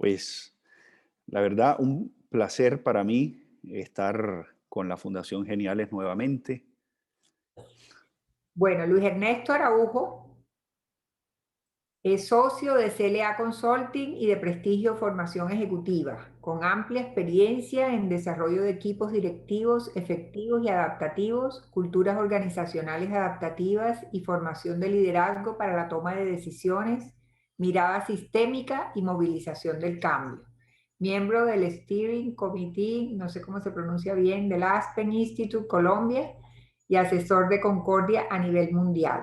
Pues la verdad, un placer para mí estar con la Fundación Geniales nuevamente. Bueno, Luis Ernesto Araujo es socio de CLA Consulting y de Prestigio Formación Ejecutiva, con amplia experiencia en desarrollo de equipos directivos efectivos y adaptativos, culturas organizacionales adaptativas y formación de liderazgo para la toma de decisiones, mirada sistémica y movilización del cambio. Miembro del Steering Committee, no sé cómo se pronuncia bien, del Aspen Institute Colombia y asesor de Concordia a nivel mundial.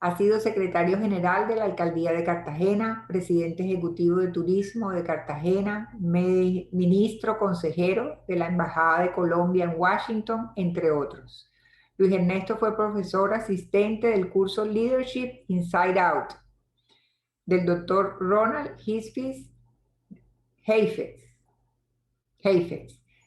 Ha sido secretario general de la Alcaldía de Cartagena, presidente ejecutivo de Turismo de Cartagena, ministro consejero de la Embajada de Colombia en Washington, entre otros. Luis Ernesto fue profesor asistente del curso Leadership Inside Out del doctor Ronald Heifetz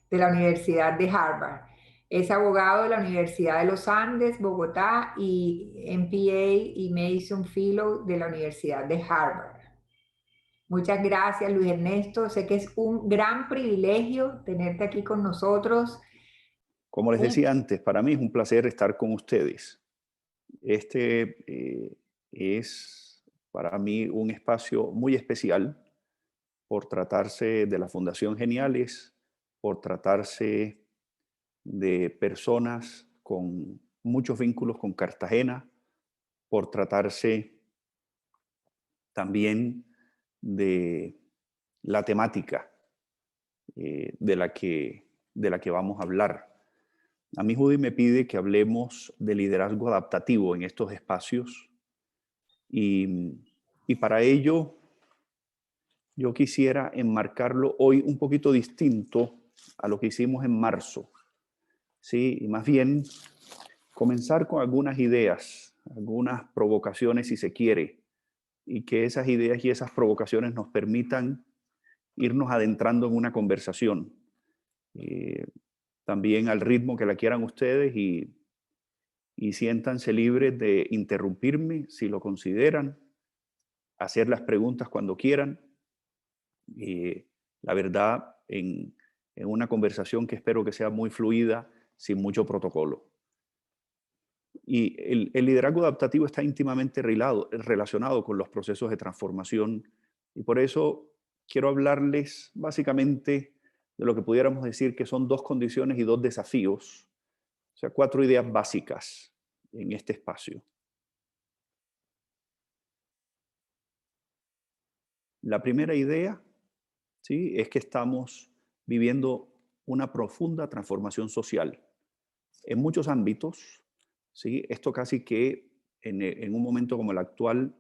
de la Universidad de Harvard. Es abogado de la Universidad de los Andes, Bogotá, y MPA y Mason Fellow de la Universidad de Harvard. Muchas gracias, Luis Ernesto. Sé que es un gran privilegio tenerte aquí con nosotros. Como les decía antes, para mí es un placer estar con ustedes. Este es para mí un espacio muy especial por tratarse de la Fundación Geniales, por tratarse de personas con muchos vínculos con Cartagena, por tratarse también de la temática de la que vamos a hablar. A mí Judy me pide que hablemos de liderazgo adaptativo en estos espacios y, y para ello yo quisiera enmarcarlo hoy un poquito distinto a lo que hicimos en marzo, ¿sí? Y más bien comenzar con algunas ideas, algunas provocaciones si se quiere, y que esas ideas y esas provocaciones nos permitan irnos adentrando en una conversación, eh, también al ritmo que la quieran ustedes y siéntanse libres de interrumpirme si lo consideran, hacer las preguntas cuando quieran. La verdad, en una conversación que espero que sea muy fluida, sin mucho protocolo. Y el liderazgo adaptativo está íntimamente relacionado con los procesos de transformación y por eso quiero hablarles básicamente de lo que pudiéramos decir que son dos condiciones y dos desafíos, o sea, cuatro ideas básicas en este espacio. La primera idea, ¿sí?, es que estamos viviendo una profunda transformación social en muchos ámbitos, ¿sí? Esto casi que en un momento como el actual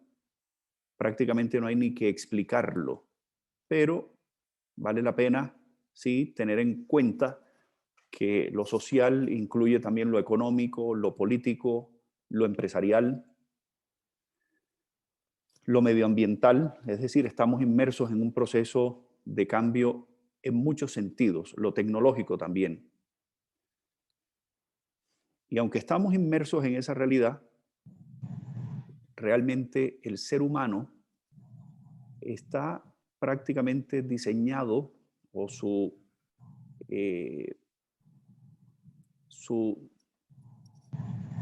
prácticamente no hay ni que explicarlo, pero vale la pena, sí, tener en cuenta que lo social incluye también lo económico, lo político, lo empresarial, lo medioambiental, es decir, estamos inmersos en un proceso de cambio en muchos sentidos, lo tecnológico también. Y aunque estamos inmersos en esa realidad, realmente el ser humano está prácticamente diseñado o eh, su,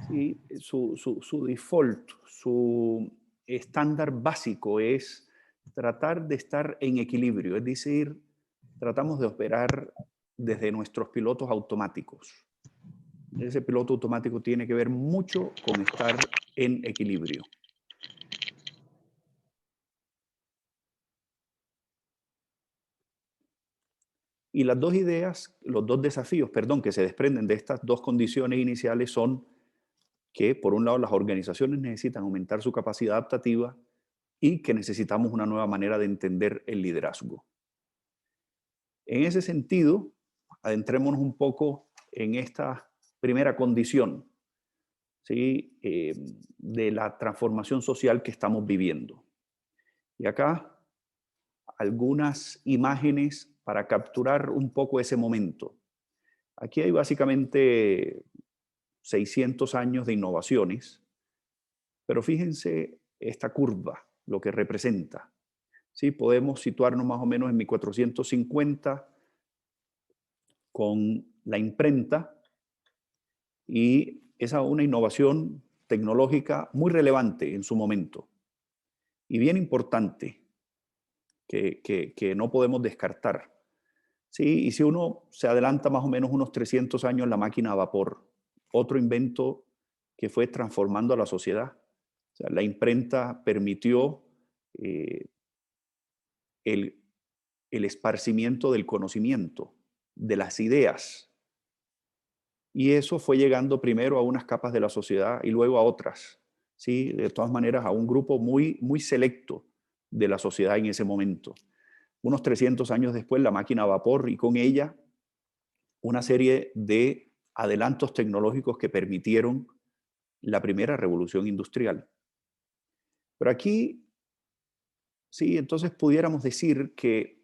sí, su default, su estándar básico es tratar de estar en equilibrio, es decir, tratamos de operar desde nuestros pilotos automáticos. Ese piloto automático tiene que ver mucho con estar en equilibrio. Y las dos ideas, los dos desafíos, perdón, que se desprenden de estas dos condiciones iniciales son que, por un lado, las organizaciones necesitan aumentar su capacidad adaptativa y que necesitamos una nueva manera de entender el liderazgo. En ese sentido, adentrémonos un poco en esta primera condición, ¿sí?, de la transformación social que estamos viviendo. Y acá algunas imágenes para capturar un poco ese momento. Aquí hay básicamente 600 años de innovaciones, pero fíjense esta curva, lo que representa. ¿sí? Podemos situarnos más o menos en 1450 con la imprenta, y esa es una innovación tecnológica muy relevante en su momento y bien importante que no podemos descartar. Sí, y si uno se adelanta más o menos unos 300 años, la máquina a vapor, otro invento que fue transformando a la sociedad. O sea, la imprenta permitió eh, el, el esparcimiento del conocimiento, de las ideas. Y eso fue llegando primero a unas capas de la sociedad y luego a otras. ¿Sí? De todas maneras, a un grupo muy, muy selecto de la sociedad en ese momento. Unos 300 años después, la máquina a vapor y con ella una serie de adelantos tecnológicos que permitieron la primera revolución industrial. Pero aquí, sí, entonces pudiéramos decir que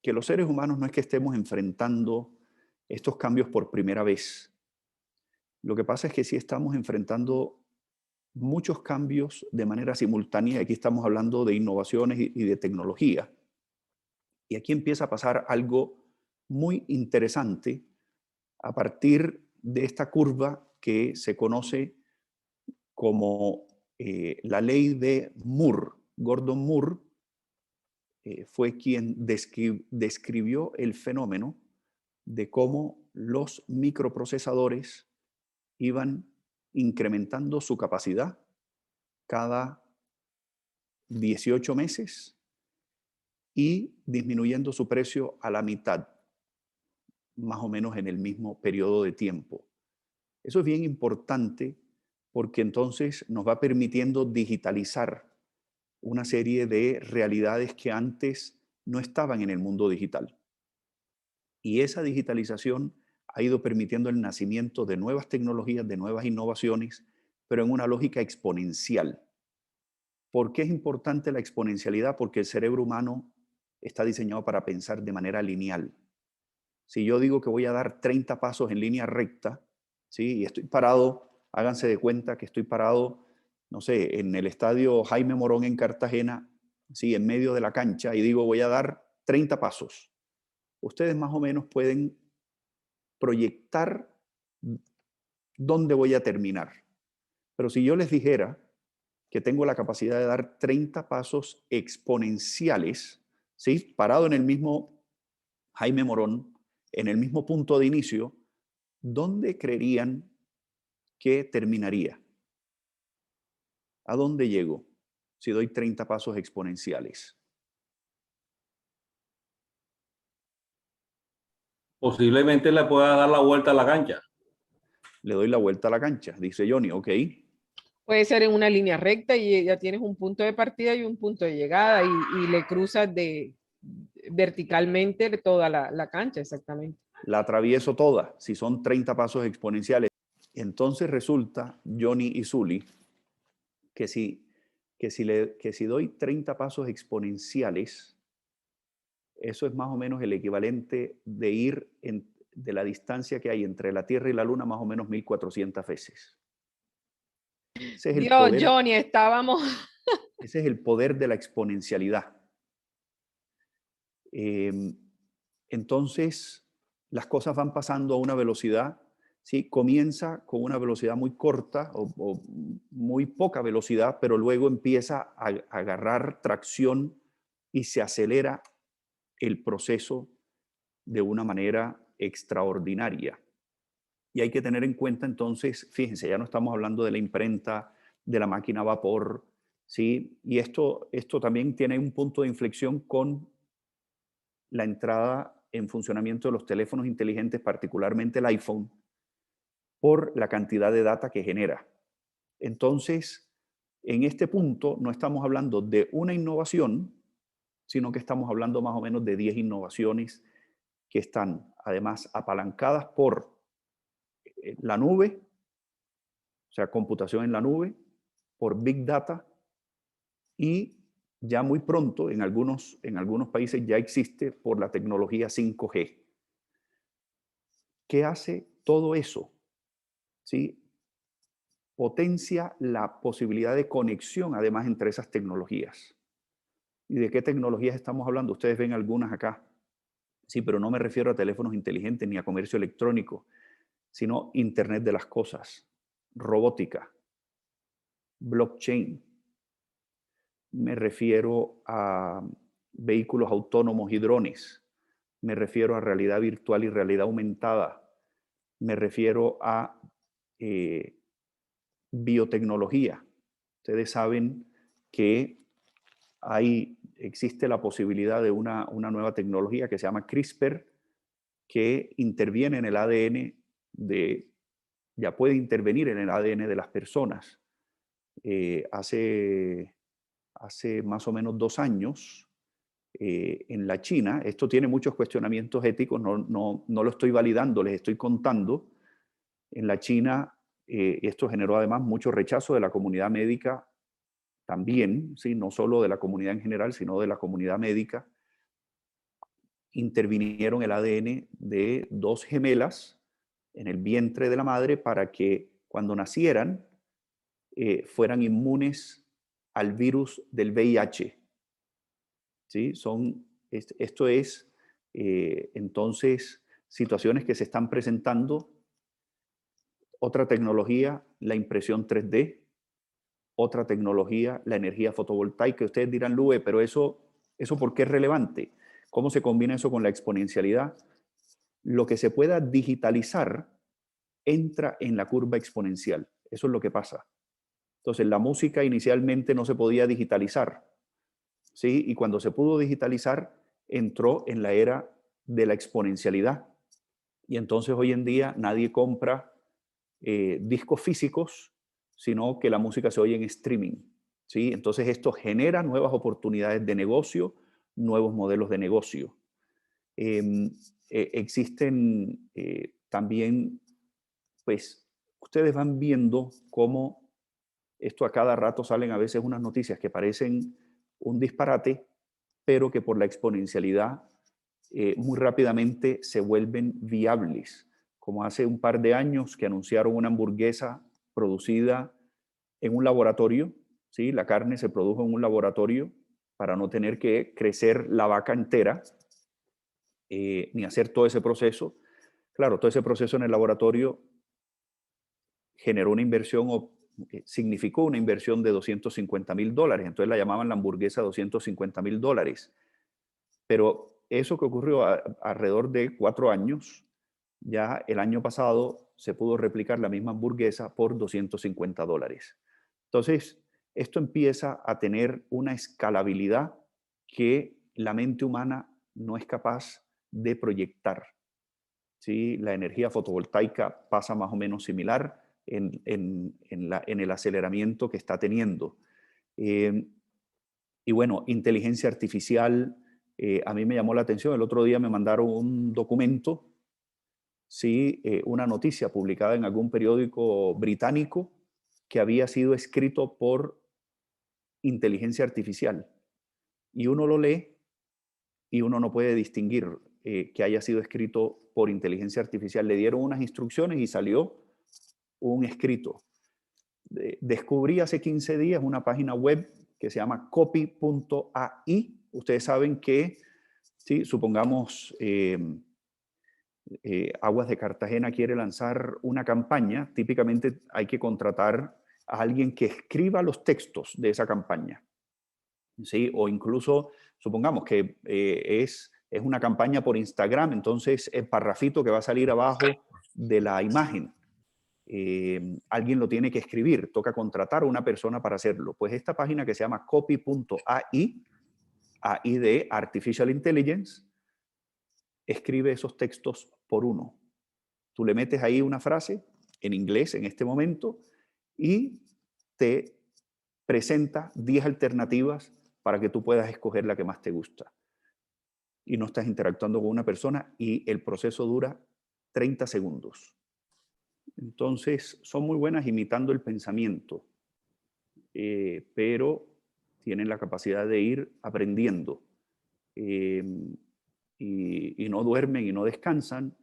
los seres humanos no es que estemos enfrentando estos cambios por primera vez. Lo que pasa es que sí estamos enfrentando muchos cambios de manera simultánea. Aquí estamos hablando de innovaciones y de tecnología. Y aquí empieza a pasar algo muy interesante a partir de esta curva que se conoce como la ley de Moore. Gordon Moore fue quien describió el fenómeno de cómo los microprocesadores iban incrementando su capacidad cada 18 meses y disminuyendo su precio a la mitad, más o menos en el mismo periodo de tiempo. Eso es bien importante porque entonces nos va permitiendo digitalizar una serie de realidades que antes no estaban en el mundo digital. Y esa digitalización ha ido permitiendo el nacimiento de nuevas tecnologías, de nuevas innovaciones, pero en una lógica exponencial. ¿Por qué es importante la exponencialidad? Porque el cerebro humano está diseñado para pensar de manera lineal. Si yo digo que voy a dar 30 pasos en línea recta, ¿sí? Y estoy parado, háganse de cuenta que estoy parado, no sé, en el estadio Jaime Morón en Cartagena, ¿sí? En medio de la cancha, y digo voy a dar 30 pasos. Ustedes más o menos pueden proyectar dónde voy a terminar. Pero si yo les dijera que tengo la capacidad de dar 30 pasos exponenciales, ¿sí? Parado en el mismo Jaime Morón, en el mismo punto de inicio, ¿dónde creerían que terminaría? ¿A dónde llego si doy 30 pasos exponenciales? Posiblemente le pueda dar la vuelta a la cancha. Le doy la vuelta a la cancha, dice Johnny, ok. Puede ser en una línea recta y ya tienes un punto de partida y un punto de llegada y le cruzas verticalmente toda la cancha, exactamente. La atravieso toda, si son 30 pasos exponenciales. Entonces resulta, Johnny y Zully, que si doy 30 pasos exponenciales, eso es más o menos el equivalente de ir de la distancia que hay entre la Tierra y la Luna, más o menos 1400 veces. Ese es el Dios, poder, Johnny, estábamos. ese es el poder de la exponencialidad. Entonces, las cosas van pasando a una velocidad, ¿sí? Comienza con una velocidad muy corta o muy poca velocidad, pero luego empieza a agarrar tracción y se acelera el proceso de una manera extraordinaria. Y hay que tener en cuenta entonces, fíjense, ya no estamos hablando de la imprenta, de la máquina a vapor, ¿sí? Y esto también tiene un punto de inflexión con la entrada en funcionamiento de los teléfonos inteligentes, particularmente el iPhone, por la cantidad de data que genera. Entonces, en este punto no estamos hablando de una innovación, sino que estamos hablando más o menos de 10 innovaciones que están además apalancadas por la nube, o sea, computación en la nube, por Big Data, y ya muy pronto en algunos países ya existe por la tecnología 5G. ¿Qué hace todo eso? ¿Sí? Potencia la posibilidad de conexión además entre esas tecnologías. ¿Y de qué tecnologías estamos hablando? Ustedes ven algunas acá. Sí, pero no me refiero a teléfonos inteligentes ni a comercio electrónico, sino Internet de las cosas, robótica, blockchain. Me refiero a vehículos autónomos y drones. Me refiero a realidad virtual y realidad aumentada. Me refiero a biotecnología. Ustedes saben que existe la posibilidad de una nueva tecnología que se llama CRISPR, que interviene en el ADN ya puede intervenir en el ADN de las personas. Hace más o menos 2 años, en la China, esto tiene muchos cuestionamientos éticos, no lo estoy validando, les estoy contando. En la China, esto generó además mucho rechazo de la comunidad médica también, ¿sí? No solo de la comunidad en general, sino de la comunidad médica. Intervinieron el ADN de 2 gemelas en el vientre de la madre para que cuando nacieran fueran inmunes al virus del VIH. ¿Sí? Esto es, entonces, situaciones que se están presentando. Otra tecnología, la impresión 3D. Otra tecnología, la energía fotovoltaica. Ustedes dirán, Lue, pero ¿eso por qué es relevante? ¿Cómo se combina eso con la exponencialidad? Lo que se pueda digitalizar entra en la curva exponencial. Eso es lo que pasa. Entonces, la música inicialmente no se podía digitalizar, ¿sí? Y cuando se pudo digitalizar, entró en la era de la exponencialidad. Y entonces hoy en día nadie compra discos físicos, sino que la música se oye en streaming, ¿sí? Entonces esto genera nuevas oportunidades de negocio, nuevos modelos de negocio. Existen también, pues, ustedes van viendo cómo esto a cada rato salen a veces unas noticias que parecen un disparate, pero que por la exponencialidad muy rápidamente se vuelven viables. Como hace un par de años que anunciaron una hamburguesa producida en un laboratorio, ¿sí? La carne se produjo en un laboratorio para no tener que crecer la vaca entera, ni hacer todo ese proceso. Claro, todo ese proceso en el laboratorio generó una inversión o significó una inversión de $250,000. Entonces la llamaban la hamburguesa $250,000. Pero eso que ocurrió alrededor de 4 años, ya el año pasado se pudo replicar la misma hamburguesa por $250. Entonces, esto empieza a tener una escalabilidad que la mente humana no es capaz de proyectar. ¿Sí? La energía fotovoltaica pasa más o menos similar en el aceleramiento que está teniendo. Y bueno, inteligencia artificial, a mí me llamó la atención. El otro día me mandaron un documento, ¿sí? Una noticia publicada en algún periódico británico que había sido escrito por inteligencia artificial. Y uno lo lee y uno no puede distinguir que haya sido escrito por inteligencia artificial. Le dieron unas instrucciones y salió un escrito. Descubrí hace 15 días una página web que se llama copy.ai. Ustedes saben que, ¿sí? Supongamos, Aguas de Cartagena quiere lanzar una campaña, típicamente hay que contratar a alguien que escriba los textos de esa campaña, ¿sí? O incluso, supongamos que es una campaña por Instagram, entonces el parrafito que va a salir abajo de la imagen, alguien lo tiene que escribir, toca contratar a una persona para hacerlo. Pues esta página que se llama copy.ai, AI de Artificial Intelligence, escribe esos textos por uno. Tú le metes ahí una frase en inglés en este momento y te presenta 10 alternativas para que tú puedas escoger la que más te gusta. Y no estás interactuando con una persona y el proceso dura 30 segundos. Entonces, son muy buenas imitando el pensamiento, pero tienen la capacidad de ir aprendiendo. Y no duermen y no descansan.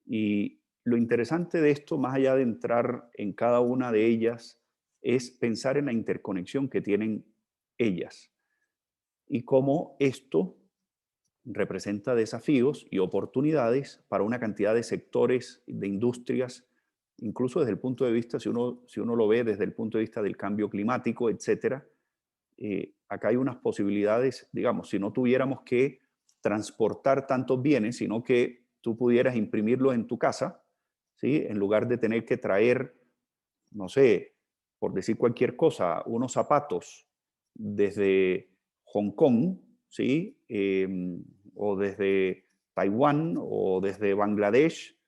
Y lo interesante de esto, más allá de entrar en cada una de ellas, es pensar en la interconexión que tienen ellas. y cómo esto representa desafíos y oportunidades para una cantidad de sectores, de industrias, incluso desde el punto de vista, si uno lo ve desde el punto de vista del cambio climático, etcétera. Acá hay unas posibilidades, digamos, si no tuviéramos que transportar tantos bienes, sino que tú pudieras imprimirlos en tu casa, ¿sí? En lugar de tener que traer, no sé, por decir cualquier cosa, unos zapatos desde Hong Kong, ¿sí? O desde Taiwán, o desde Bangladesh,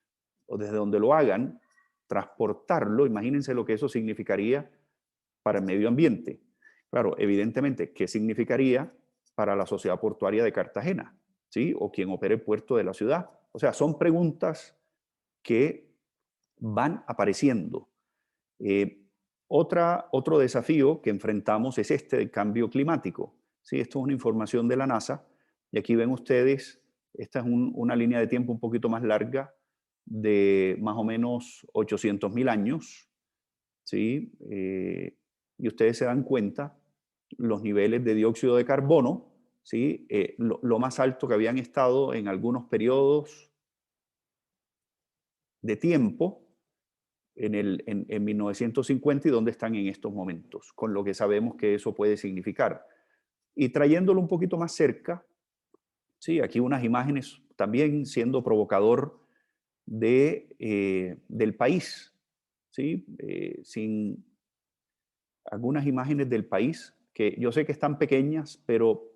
o desde donde lo hagan, transportarlo, imagínense lo que eso significaría para el medio ambiente. Claro, evidentemente, ¿qué significaría para la sociedad portuaria de Cartagena? ¿Sí? O quien opere el puerto de la ciudad. O sea, son preguntas que van apareciendo. Otro desafío que enfrentamos es este del cambio climático. ¿Sí? Esto es una información de la NASA y aquí ven ustedes, esta es una línea de tiempo un poquito más larga de más o menos 800.000 años. ¿Sí? Y ustedes se dan cuenta los niveles de dióxido de carbono, ¿sí? Lo más alto que habían estado en algunos periodos de tiempo en 1950 y dónde están en estos momentos, con lo que sabemos que eso puede significar. Y trayéndolo un poquito más cerca, ¿sí? Aquí unas imágenes también siendo provocador del país, ¿sí? Sin algunas imágenes del país, que yo sé que están pequeñas, pero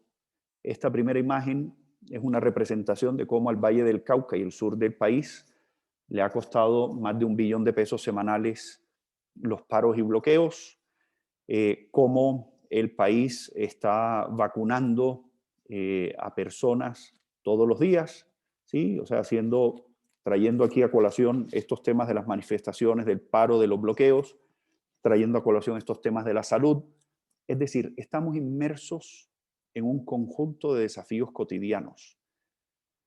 esta primera imagen es una representación de cómo al Valle del Cauca y el sur del país le ha costado más de $1 billón semanales los paros y bloqueos, cómo el país está vacunando a personas todos los días, ¿sí? O sea, trayendo aquí a colación estos temas de las manifestaciones, del paro, de los bloqueos, trayendo a colación estos temas de la salud. Es decir, estamos inmersos en un conjunto de desafíos cotidianos.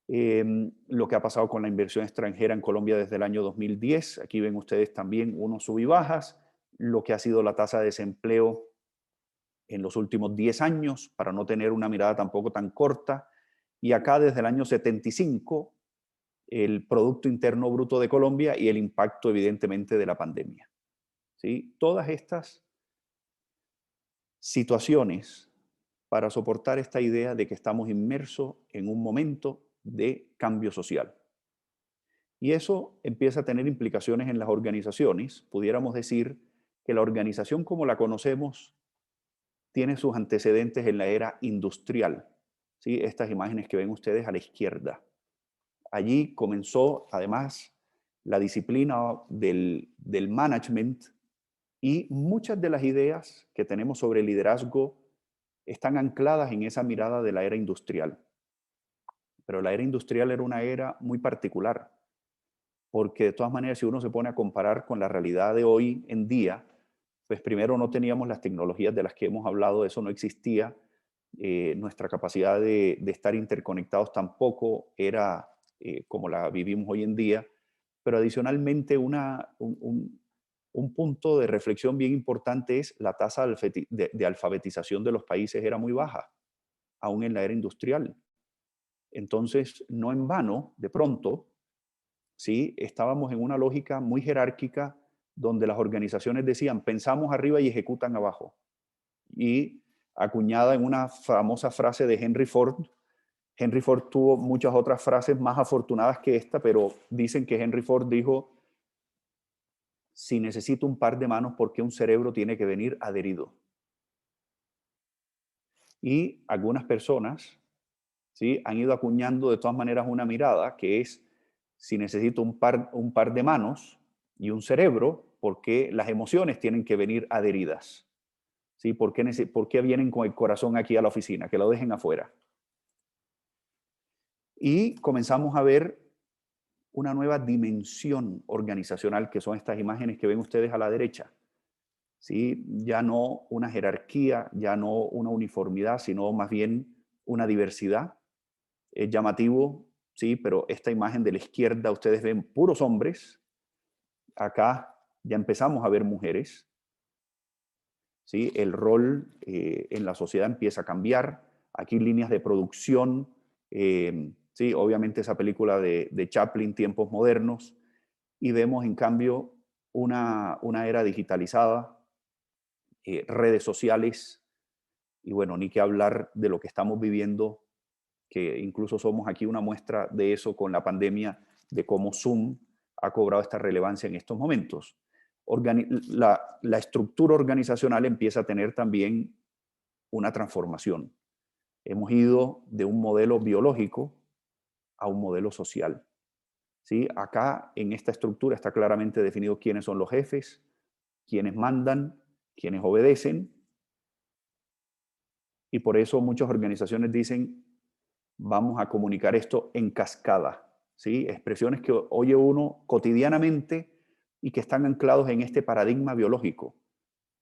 Lo que ha pasado con la inversión extranjera en Colombia desde el año 2010, aquí ven ustedes también unos sub y bajas, lo que ha sido la tasa de desempleo en los últimos 10 años, para no tener una mirada tampoco tan corta, y acá desde el año 75, el Producto Interno Bruto de Colombia y el impacto evidentemente de la pandemia. ¿Sí? Todas estas situaciones para soportar esta idea de que estamos inmersos en un momento de cambio social. Y eso empieza a tener implicaciones en las organizaciones. Pudiéramos decir que la organización como la conocemos tiene sus antecedentes en la era industrial. ¿Sí? Estas imágenes que ven ustedes a la izquierda. Allí comenzó además la disciplina del management y muchas de las ideas que tenemos sobre liderazgo están ancladas en esa mirada de la era industrial. Pero la era industrial era una era muy particular, porque de todas maneras, si uno se pone a comparar con la realidad de hoy en día, pues primero no teníamos las tecnologías de las que hemos hablado, eso no existía, nuestra capacidad de estar interconectados tampoco era como la vivimos hoy en día, pero adicionalmente un punto de reflexión bien importante es la tasa de alfabetización de los países era muy baja, aún en la era industrial. Entonces, no en vano, de pronto, ¿sí? Estábamos en una lógica muy jerárquica donde las organizaciones decían, pensamos arriba y ejecutan abajo. Y acuñada en una famosa frase de Henry Ford tuvo muchas otras frases más afortunadas que esta, pero dicen que Henry Ford dijo, si necesito un par de manos, ¿por qué un cerebro tiene que venir adherido? Y algunas personas, ¿sí? Han ido acuñando de todas maneras una mirada que es, si necesito un par de manos y un cerebro, ¿por qué las emociones tienen que venir adheridas? ¿Sí? ¿Por qué vienen con el corazón aquí a la oficina? Que lo dejen afuera. Y comenzamos a ver una nueva dimensión organizacional, que son estas imágenes que ven ustedes a la derecha. ¿Sí? Ya no una jerarquía, ya no una uniformidad, sino más bien una diversidad. Es llamativo, sí, pero esta imagen de la izquierda ustedes ven puros hombres. Acá ya empezamos a ver mujeres. ¿Sí? El rol en la sociedad empieza a cambiar. aquí líneas de producción, sí, obviamente esa película de Chaplin, Tiempos Modernos, y vemos en cambio una era digitalizada, redes sociales, y bueno, ni que hablar de lo que estamos viviendo, que incluso somos aquí una muestra de eso con la pandemia, de cómo Zoom ha cobrado esta relevancia en estos momentos. La estructura organizacional empieza a tener también una transformación. Hemos ido de un modelo biológico a un modelo social. ¿Sí? Acá en esta estructura está claramente definido quiénes son los jefes, quiénes mandan, quiénes obedecen, y por eso muchas organizaciones dicen, vamos a comunicar esto en cascada, ¿sí? Expresiones que oye uno cotidianamente y que están anclados en este paradigma biológico.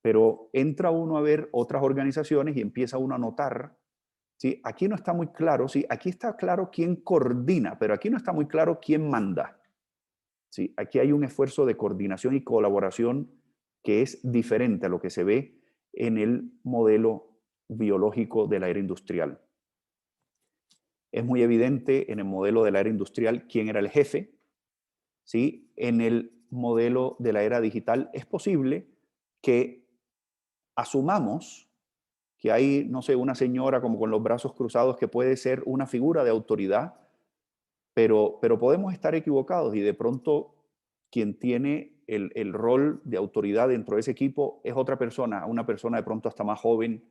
Pero entra uno a ver otras organizaciones y empieza uno a notar, ¿sí? Aquí no está muy claro, ¿sí? Aquí está claro quién coordina, pero aquí no está muy claro quién manda. ¿Sí? Aquí hay un esfuerzo de coordinación y colaboración que es diferente a lo que se ve en el modelo biológico de la era industrial. Es muy evidente en el modelo de la era industrial quién era el jefe. ¿Sí? En el modelo de la era digital es posible que asumamos que hay, no sé, una señora como con los brazos cruzados que puede ser una figura de autoridad, pero podemos estar equivocados y de pronto quien tiene el rol de autoridad dentro de ese equipo es otra persona, una persona de pronto hasta más joven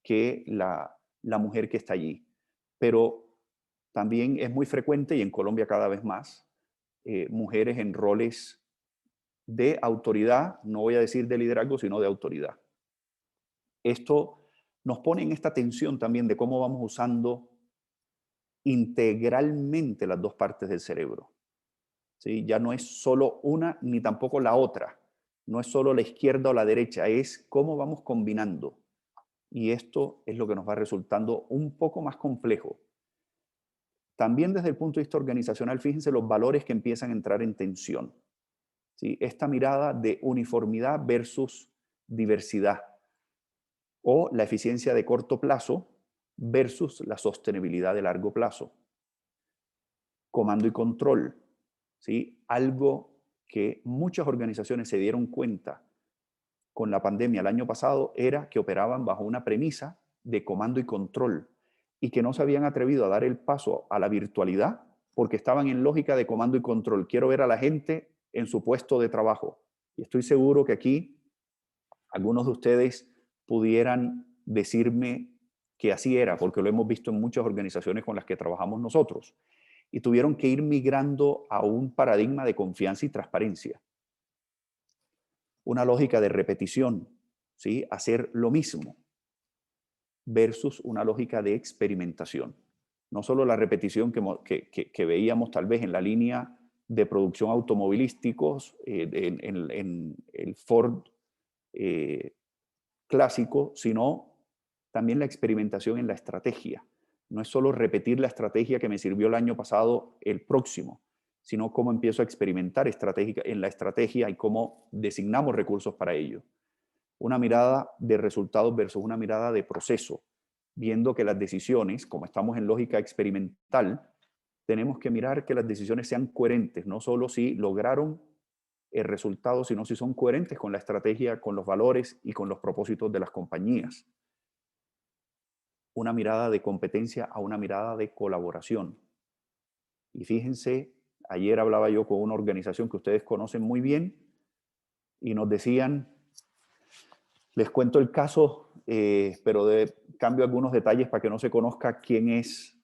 que la mujer que está allí. Pero también es muy frecuente, y en Colombia cada vez más, mujeres en roles de autoridad, no voy a decir de liderazgo, sino de autoridad. Esto nos pone en esta tensión también de cómo vamos usando integralmente las dos partes del cerebro. ¿Sí? Ya no es solo una ni tampoco la otra. No es solo la izquierda o la derecha, es cómo vamos combinando. Y esto es lo que nos va resultando un poco más complejo. También desde el punto de vista organizacional, fíjense los valores que empiezan a entrar en tensión. ¿Sí? Esta mirada de uniformidad versus diversidad, o la eficiencia de corto plazo versus la sostenibilidad de largo plazo. Comando y control, ¿sí? Algo que muchas organizaciones se dieron cuenta con la pandemia el año pasado era que operaban bajo una premisa de comando y control y que no se habían atrevido a dar el paso a la virtualidad porque estaban en lógica de comando y control. Quiero ver a la gente en su puesto de trabajo. Y estoy seguro que aquí algunos de ustedes pudieran decirme que así era, porque lo hemos visto en muchas organizaciones con las que trabajamos nosotros. Y tuvieron que ir migrando a un paradigma de confianza y transparencia. Una lógica de repetición, ¿sí? Hacer lo mismo, versus una lógica de experimentación. No solo la repetición que veíamos tal vez en la línea de producción automovilísticos, en el Ford clásico, sino también la experimentación en la estrategia. No es solo repetir la estrategia que me sirvió el año pasado, el próximo, sino cómo empiezo a experimentar en la estrategia y cómo designamos recursos para ello. Una mirada de resultados versus una mirada de proceso, viendo que las decisiones, como estamos en lógica experimental, tenemos que mirar que las decisiones sean coherentes, no solo si lograron el resultado, sino si son coherentes con la estrategia, con los valores y con los propósitos de las compañías. Una mirada de competencia a una mirada de colaboración. Y fíjense, ayer hablaba yo con una organización que ustedes conocen muy bien y nos decían, les cuento el caso, pero cambio algunos detalles para que no se conozca quién es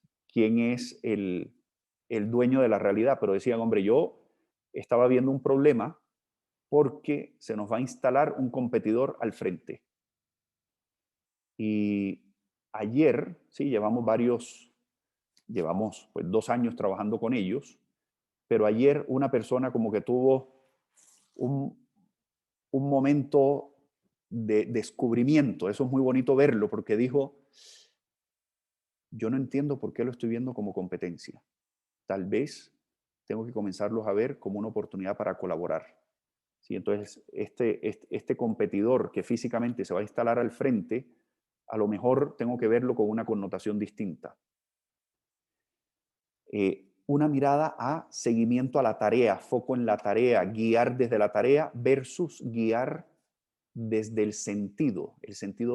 el dueño de la realidad, pero decían, hombre, yo estaba viendo un problema porque se nos va a instalar un competidor al frente. Y ayer, sí, llevamos pues 2 años trabajando con ellos, pero ayer una persona como que tuvo un momento de descubrimiento. Eso es muy bonito verlo porque dijo, yo no entiendo por qué lo estoy viendo como competencia. Tal vez tengo que comenzarlos a ver como una oportunidad para colaborar. ¿Sí? Entonces, este competidor que físicamente se va a instalar al frente, a lo mejor tengo que verlo con una connotación distinta. Una mirada a seguimiento a la tarea, foco en la tarea, guiar desde la tarea versus guiar desde el sentido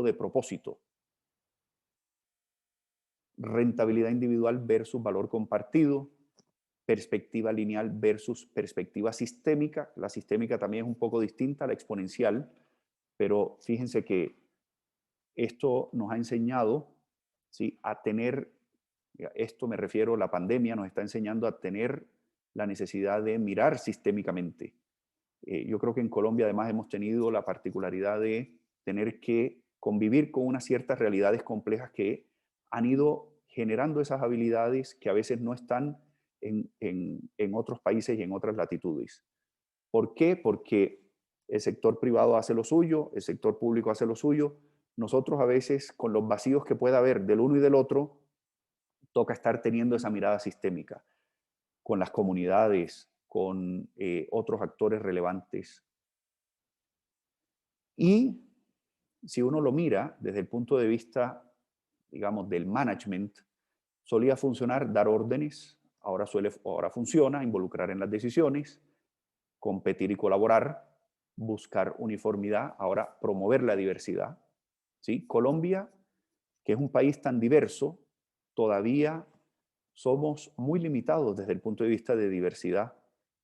de propósito. Rentabilidad individual versus valor compartido, perspectiva lineal versus perspectiva sistémica. La sistémica también es un poco distinta a la exponencial, pero fíjense que esto nos ha enseñado, ¿sí?, a tener, esto me refiero, la pandemia nos está enseñando a tener la necesidad de mirar sistémicamente. Yo creo que en Colombia además hemos tenido la particularidad de tener que convivir con unas ciertas realidades complejas que han ido generando esas habilidades que a veces no están en otros países y en otras latitudes. ¿Por qué? Porque el sector privado hace lo suyo, el sector público hace lo suyo. Nosotros a veces, con los vacíos que pueda haber del uno y del otro, toca estar teniendo esa mirada sistémica con las comunidades, con otros actores relevantes. Y si uno lo mira desde el punto de vista, digamos, del management, solía funcionar dar órdenes, ahora funciona involucrar en las decisiones, competir y colaborar, buscar uniformidad, ahora promover la diversidad. ¿Sí? Colombia, que es un país tan diverso, todavía somos muy limitados desde el punto de vista de diversidad.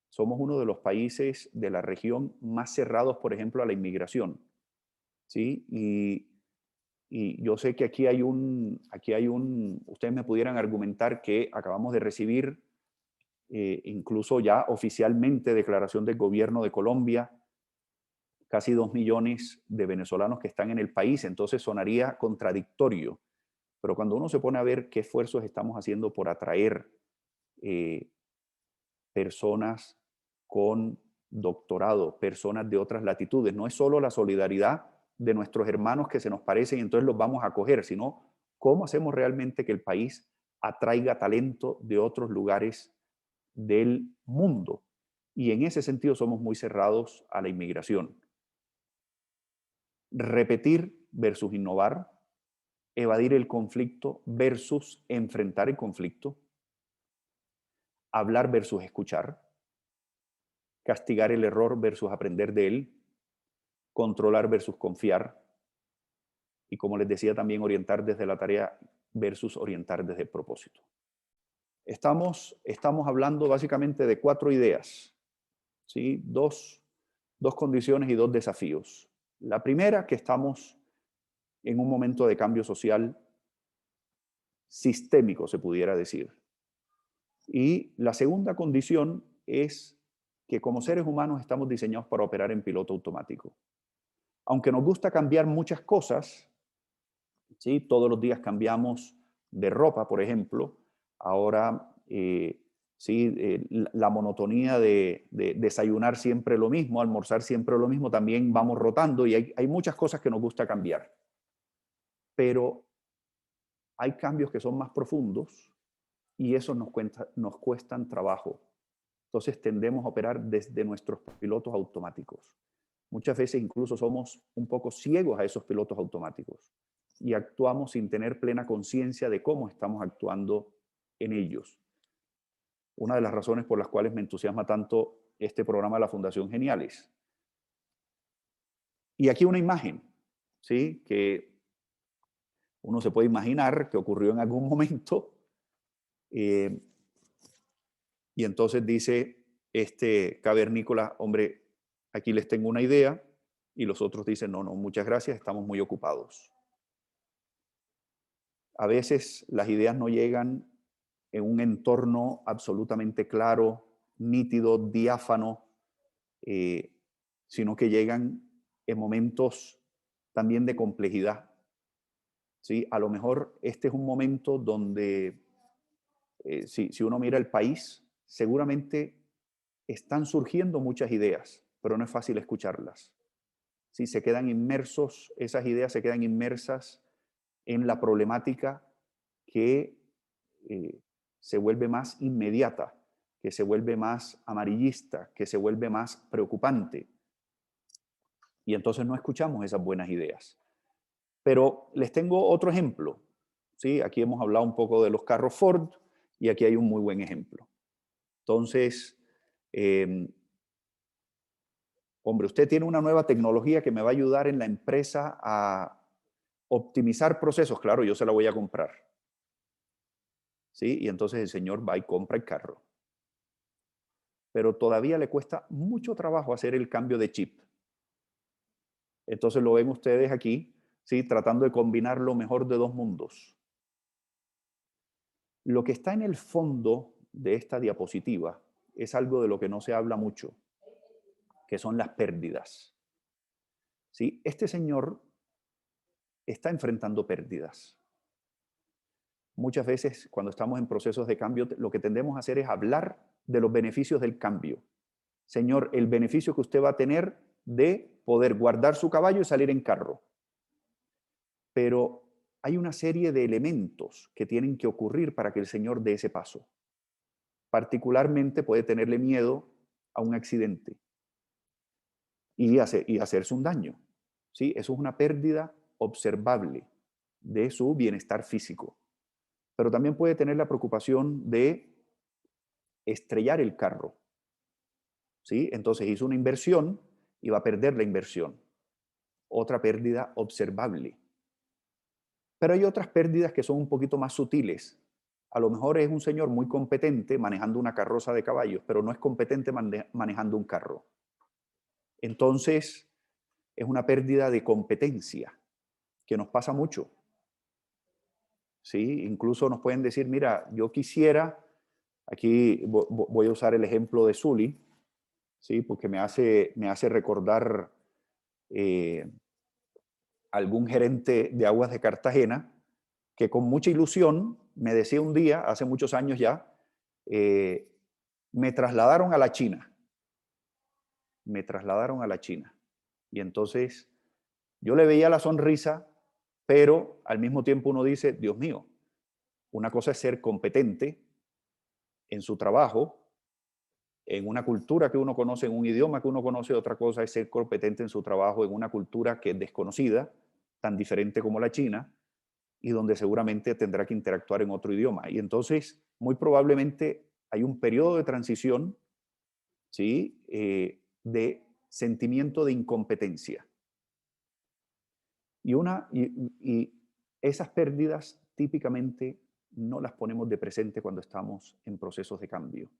Somos uno de los países de la región más cerrados, por ejemplo, a la inmigración. ¿Sí? Y yo sé que aquí hay ustedes me pudieran argumentar que acabamos de recibir incluso ya oficialmente declaración del gobierno de Colombia, casi 2 millones de venezolanos que están en el país, entonces sonaría contradictorio. Pero cuando uno se pone a ver qué esfuerzos estamos haciendo por atraer personas con doctorado, personas de otras latitudes, no es solo la solidaridad de nuestros hermanos que se nos parecen y entonces los vamos a acoger, sino cómo hacemos realmente que el país atraiga talento de otros lugares del mundo. Y en ese sentido somos muy cerrados a la inmigración. Repetir versus innovar, evadir el conflicto versus enfrentar el conflicto, hablar versus escuchar, castigar el error versus aprender de él, controlar versus confiar y, como les decía, también orientar desde la tarea versus orientar desde el propósito. Estamos hablando básicamente de 4 ideas, ¿sí? Dos condiciones y 2 desafíos. La primera, que estamos en un momento de cambio social sistémico, se pudiera decir. Y la segunda condición es que como seres humanos estamos diseñados para operar en piloto automático. Aunque nos gusta cambiar muchas cosas, ¿sí? Todos los días cambiamos de ropa, por ejemplo. Ahora, la monotonía de desayunar siempre lo mismo, almorzar siempre lo mismo, también vamos rotando y hay muchas cosas que nos gusta cambiar. Pero hay cambios que son más profundos y esos nos cuestan trabajo. Entonces tendemos a operar desde nuestros pilotos automáticos. Muchas veces incluso somos un poco ciegos a esos pilotos automáticos y actuamos sin tener plena conciencia de cómo estamos actuando en ellos. Una de las razones por las cuales me entusiasma tanto este programa de la Fundación Geniales. Y aquí una imagen, ¿sí?, que uno se puede imaginar que ocurrió en algún momento. Y entonces dice este cavernícola, hombre, aquí les tengo una idea, y los otros dicen, no, muchas gracias, estamos muy ocupados. A veces las ideas no llegan en un entorno absolutamente claro, nítido, diáfano, sino que llegan en momentos también de complejidad. ¿Sí? A lo mejor este es un momento donde, si uno mira el país, seguramente están surgiendo muchas ideas, pero no es fácil escucharlas. ¿Sí? Esas ideas se quedan inmersas en la problemática que se vuelve más inmediata, que se vuelve más amarillista, que se vuelve más preocupante. Y entonces no escuchamos esas buenas ideas. Pero les tengo otro ejemplo. ¿Sí? Aquí hemos hablado un poco de los carros Ford y aquí hay un muy buen ejemplo. Entonces, hombre, usted tiene una nueva tecnología que me va a ayudar en la empresa a optimizar procesos. Claro, yo se la voy a comprar. ¿Sí? Y entonces el señor va y compra el carro. Pero todavía le cuesta mucho trabajo hacer el cambio de chip. Entonces lo ven ustedes aquí, ¿sí? Tratando de combinar lo mejor de dos mundos. Lo que está en el fondo de esta diapositiva es algo de lo que no se habla mucho, que son las pérdidas. ¿Sí? Este señor está enfrentando pérdidas. Muchas veces cuando estamos en procesos de cambio, lo que tendemos a hacer es hablar de los beneficios del cambio. Señor, el beneficio que usted va a tener de poder guardar su caballo y salir en carro. Pero hay una serie de elementos que tienen que ocurrir para que el señor dé ese paso. Particularmente puede tenerle miedo a un accidente y hacerse un daño. ¿Sí? Eso es una pérdida observable de su bienestar físico. Pero también puede tener la preocupación de estrellar el carro. ¿Sí? Entonces hizo una inversión y va a perder la inversión. Otra pérdida observable. Pero hay otras pérdidas que son un poquito más sutiles. A lo mejor es un señor muy competente manejando una carroza de caballos, pero no es competente manejando un carro. Entonces, es una pérdida de competencia, que nos pasa mucho. ¿Sí? Incluso nos pueden decir, mira, yo quisiera, aquí voy a usar el ejemplo de Zully, ¿sí? Porque me hace recordar algún gerente de Aguas de Cartagena que con mucha ilusión me decía un día, hace muchos años ya, me trasladaron a la China. Me trasladaron a la China. Y entonces yo le veía la sonrisa, pero al mismo tiempo uno dice, Dios mío, una cosa es ser competente en su trabajo, en una cultura que uno conoce, en un idioma que uno conoce, otra cosa es ser competente en su trabajo en una cultura que es desconocida, tan diferente como la China, y donde seguramente tendrá que interactuar en otro idioma. Y entonces, muy probablemente hay un periodo de transición, ¿sí? De sentimiento de incompetencia. Y esas pérdidas típicamente no las ponemos de presente cuando estamos en procesos de cambio.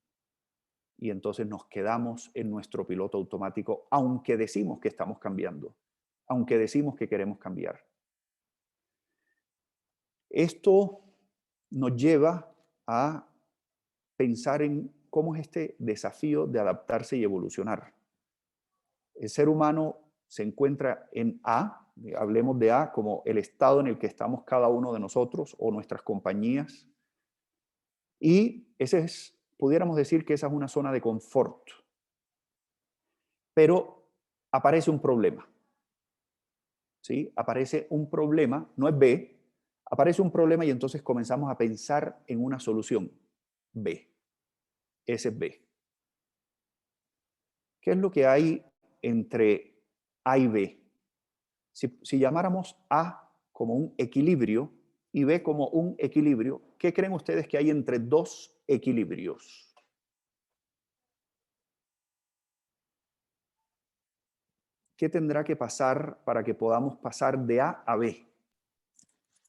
Y entonces nos quedamos en nuestro piloto automático, aunque decimos que estamos cambiando, aunque decimos que queremos cambiar. Esto nos lleva a pensar en cómo es este desafío de adaptarse y evolucionar. El ser humano se encuentra en A, hablemos de A como el estado en el que estamos cada uno de nosotros o nuestras compañías, y pudiéramos decir que esa es una zona de confort. Pero aparece un problema. ¿Sí? Aparece un problema, no es B, aparece un problema y entonces comenzamos a pensar en una solución. B. Ese es B. ¿Qué es lo que hay entre A y B? Si llamáramos A como un equilibrio y B como un equilibrio, ¿qué creen ustedes que hay entre dos equilibrios? ¿Qué tendrá que pasar para que podamos pasar de A a B?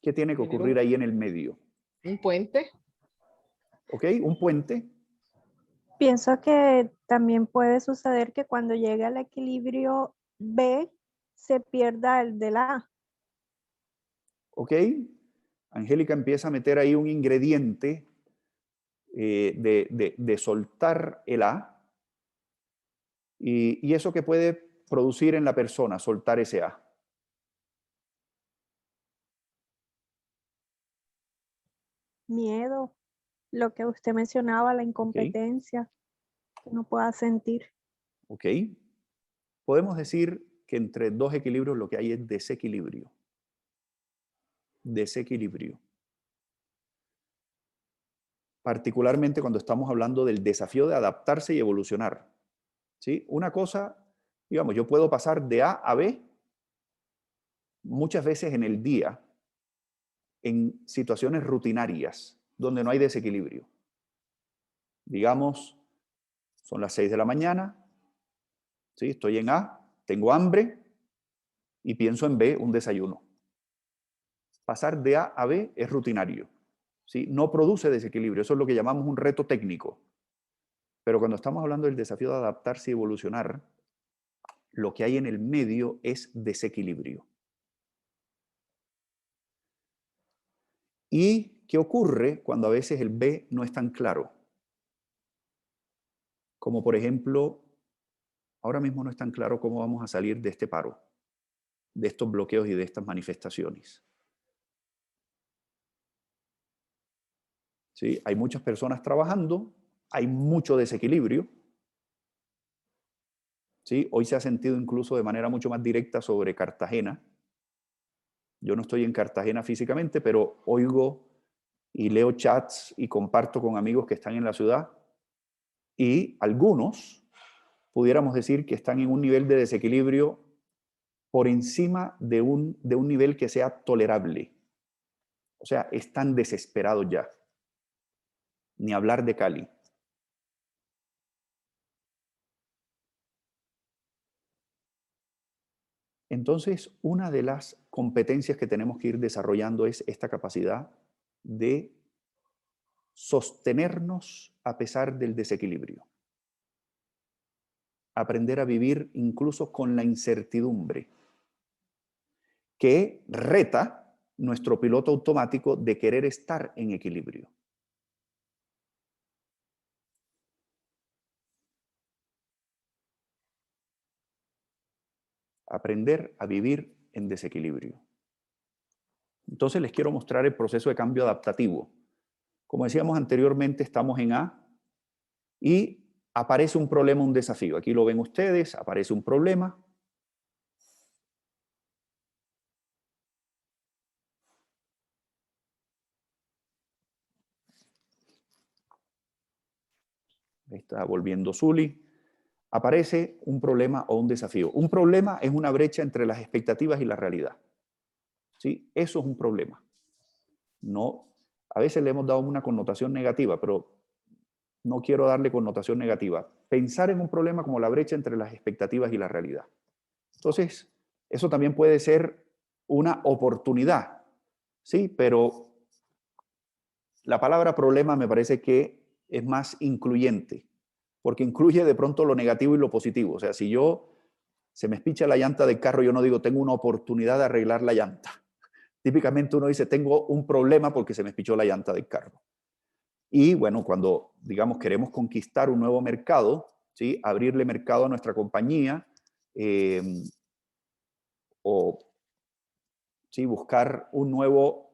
¿Qué tiene que ocurrir ahí en el medio? Un puente. ¿Ok? Un puente. Pienso que también puede suceder que cuando llegue al equilibrio B se pierda el del A. ¿Ok? Angélica empieza a meter ahí un ingrediente de soltar el A y eso que puede producir en la persona, soltar ese A. Miedo, lo que usted mencionaba, la incompetencia que no pueda sentir. ¿Ok? Podemos decir que entre dos equilibrios lo que hay es desequilibrio. Desequilibrio. Particularmente cuando estamos hablando del desafío de adaptarse y evolucionar. ¿Sí? Una cosa, digamos, yo puedo pasar de A a B muchas veces en el día, en situaciones rutinarias, donde no hay desequilibrio. Digamos, son las 6 de la mañana, ¿sí? Estoy en A, tengo hambre y pienso en B, un desayuno. Pasar de A a B es rutinario, ¿sí? No produce desequilibrio, eso es lo que llamamos un reto técnico. Pero cuando estamos hablando del desafío de adaptarse y evolucionar, lo que hay en el medio es desequilibrio. ¿Y qué ocurre cuando a veces el B no es tan claro? Como por ejemplo, ahora mismo no es tan claro cómo vamos a salir de este paro, de estos bloqueos y de estas manifestaciones. ¿Sí? Hay muchas personas trabajando, hay mucho desequilibrio. ¿Sí? Hoy se ha sentido incluso de manera mucho más directa sobre Cartagena. Yo no estoy en Cartagena físicamente, pero oigo y leo chats y comparto con amigos que están en la ciudad, y algunos pudiéramos decir que están en un nivel de desequilibrio por encima de un nivel que sea tolerable. O sea, están desesperados ya. Ni hablar de Cali. Entonces, una de las competencias que tenemos que ir desarrollando es esta capacidad de sostenernos a pesar del desequilibrio. Aprender a vivir incluso con la incertidumbre, que reta nuestro piloto automático de querer estar en equilibrio. Aprender a vivir en desequilibrio. Entonces les quiero mostrar el proceso de cambio adaptativo. Como decíamos anteriormente, estamos en A y aparece un problema, un desafío. Aquí lo ven ustedes, aparece un problema. Está volviendo Zuli. Aparece un problema o un desafío. Un problema es una brecha entre las expectativas y la realidad. ¿Sí? Eso es un problema. No, a veces le hemos dado una connotación negativa, pero no quiero darle connotación negativa. Pensar en un problema como la brecha entre las expectativas y la realidad. Entonces, eso también puede ser una oportunidad, ¿sí? Pero la palabra problema me parece que es más incluyente, porque incluye de pronto lo negativo y lo positivo. O sea, si se me espicha la llanta del carro, yo no digo tengo una oportunidad de arreglar la llanta. Típicamente uno dice tengo un problema porque se me espichó la llanta del carro. Y bueno, cuando, digamos, queremos conquistar un nuevo mercado, ¿sí? Abrirle mercado a nuestra compañía, o ¿sí? Buscar un nuevo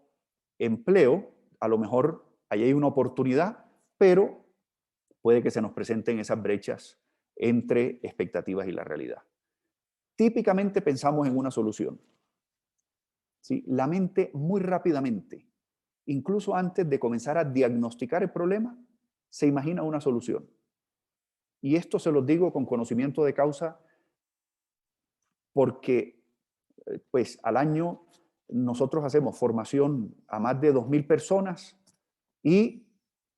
empleo, a lo mejor ahí hay una oportunidad, pero puede que se nos presenten esas brechas entre expectativas y la realidad. Típicamente pensamos en una solución. ¿Sí? La mente muy rápidamente, incluso antes de comenzar a diagnosticar el problema, se imagina una solución. Y esto se los digo con conocimiento de causa porque pues al año nosotros hacemos formación a más de 2.000 personas y,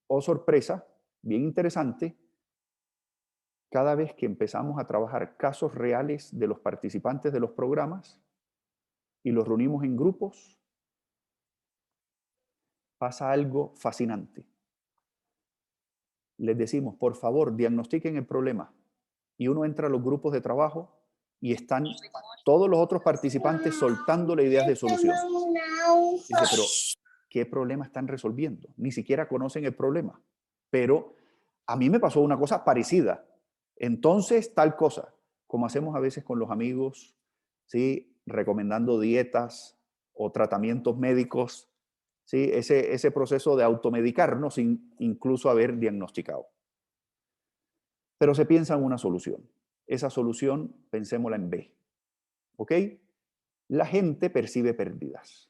oh sorpresa, bien interesante, cada vez que empezamos a trabajar casos reales de los participantes de los programas y los reunimos en grupos, pasa algo fascinante. Les decimos, por favor, diagnostiquen el problema. Y uno entra a los grupos de trabajo y están todos los otros participantes soltándole ideas de solución. Dice, pero ¿qué problema están resolviendo? Ni siquiera conocen el problema. Pero a mí me pasó una cosa parecida. Entonces, tal cosa, como hacemos a veces con los amigos, ¿sí? Recomendando dietas o tratamientos médicos, ¿sí? Ese proceso de automedicarnos sin incluso haber diagnosticado. Pero se piensa en una solución. Esa solución, pensémosla en B. ¿Ok? La gente percibe pérdidas.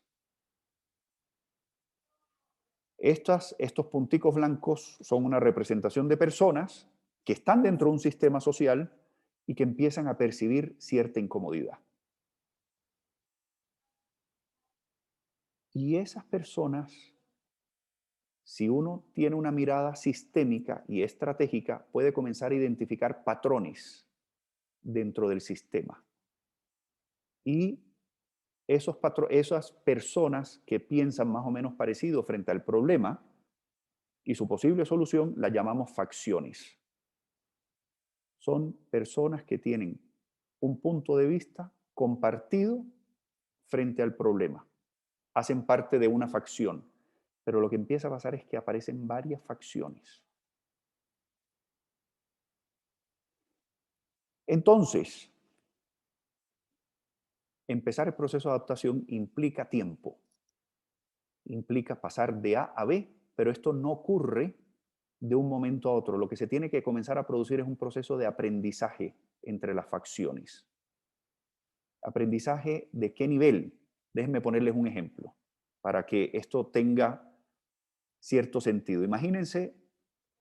Estos punticos blancos son una representación de personas que están dentro de un sistema social y que empiezan a percibir cierta incomodidad. Y esas personas, si uno tiene una mirada sistémica y estratégica, puede comenzar a identificar patrones dentro del sistema. Y esas personas que piensan más o menos parecido frente al problema y su posible solución, las llamamos facciones. Son personas que tienen un punto de vista compartido frente al problema. Hacen parte de una facción. Pero lo que empieza a pasar es que aparecen varias facciones. Entonces, empezar el proceso de adaptación implica tiempo. Implica pasar de A a B, pero esto no ocurre de un momento a otro. Lo que se tiene que comenzar a producir es un proceso de aprendizaje entre las facciones. ¿Aprendizaje de qué nivel? Déjenme ponerles un ejemplo para que esto tenga cierto sentido. Imagínense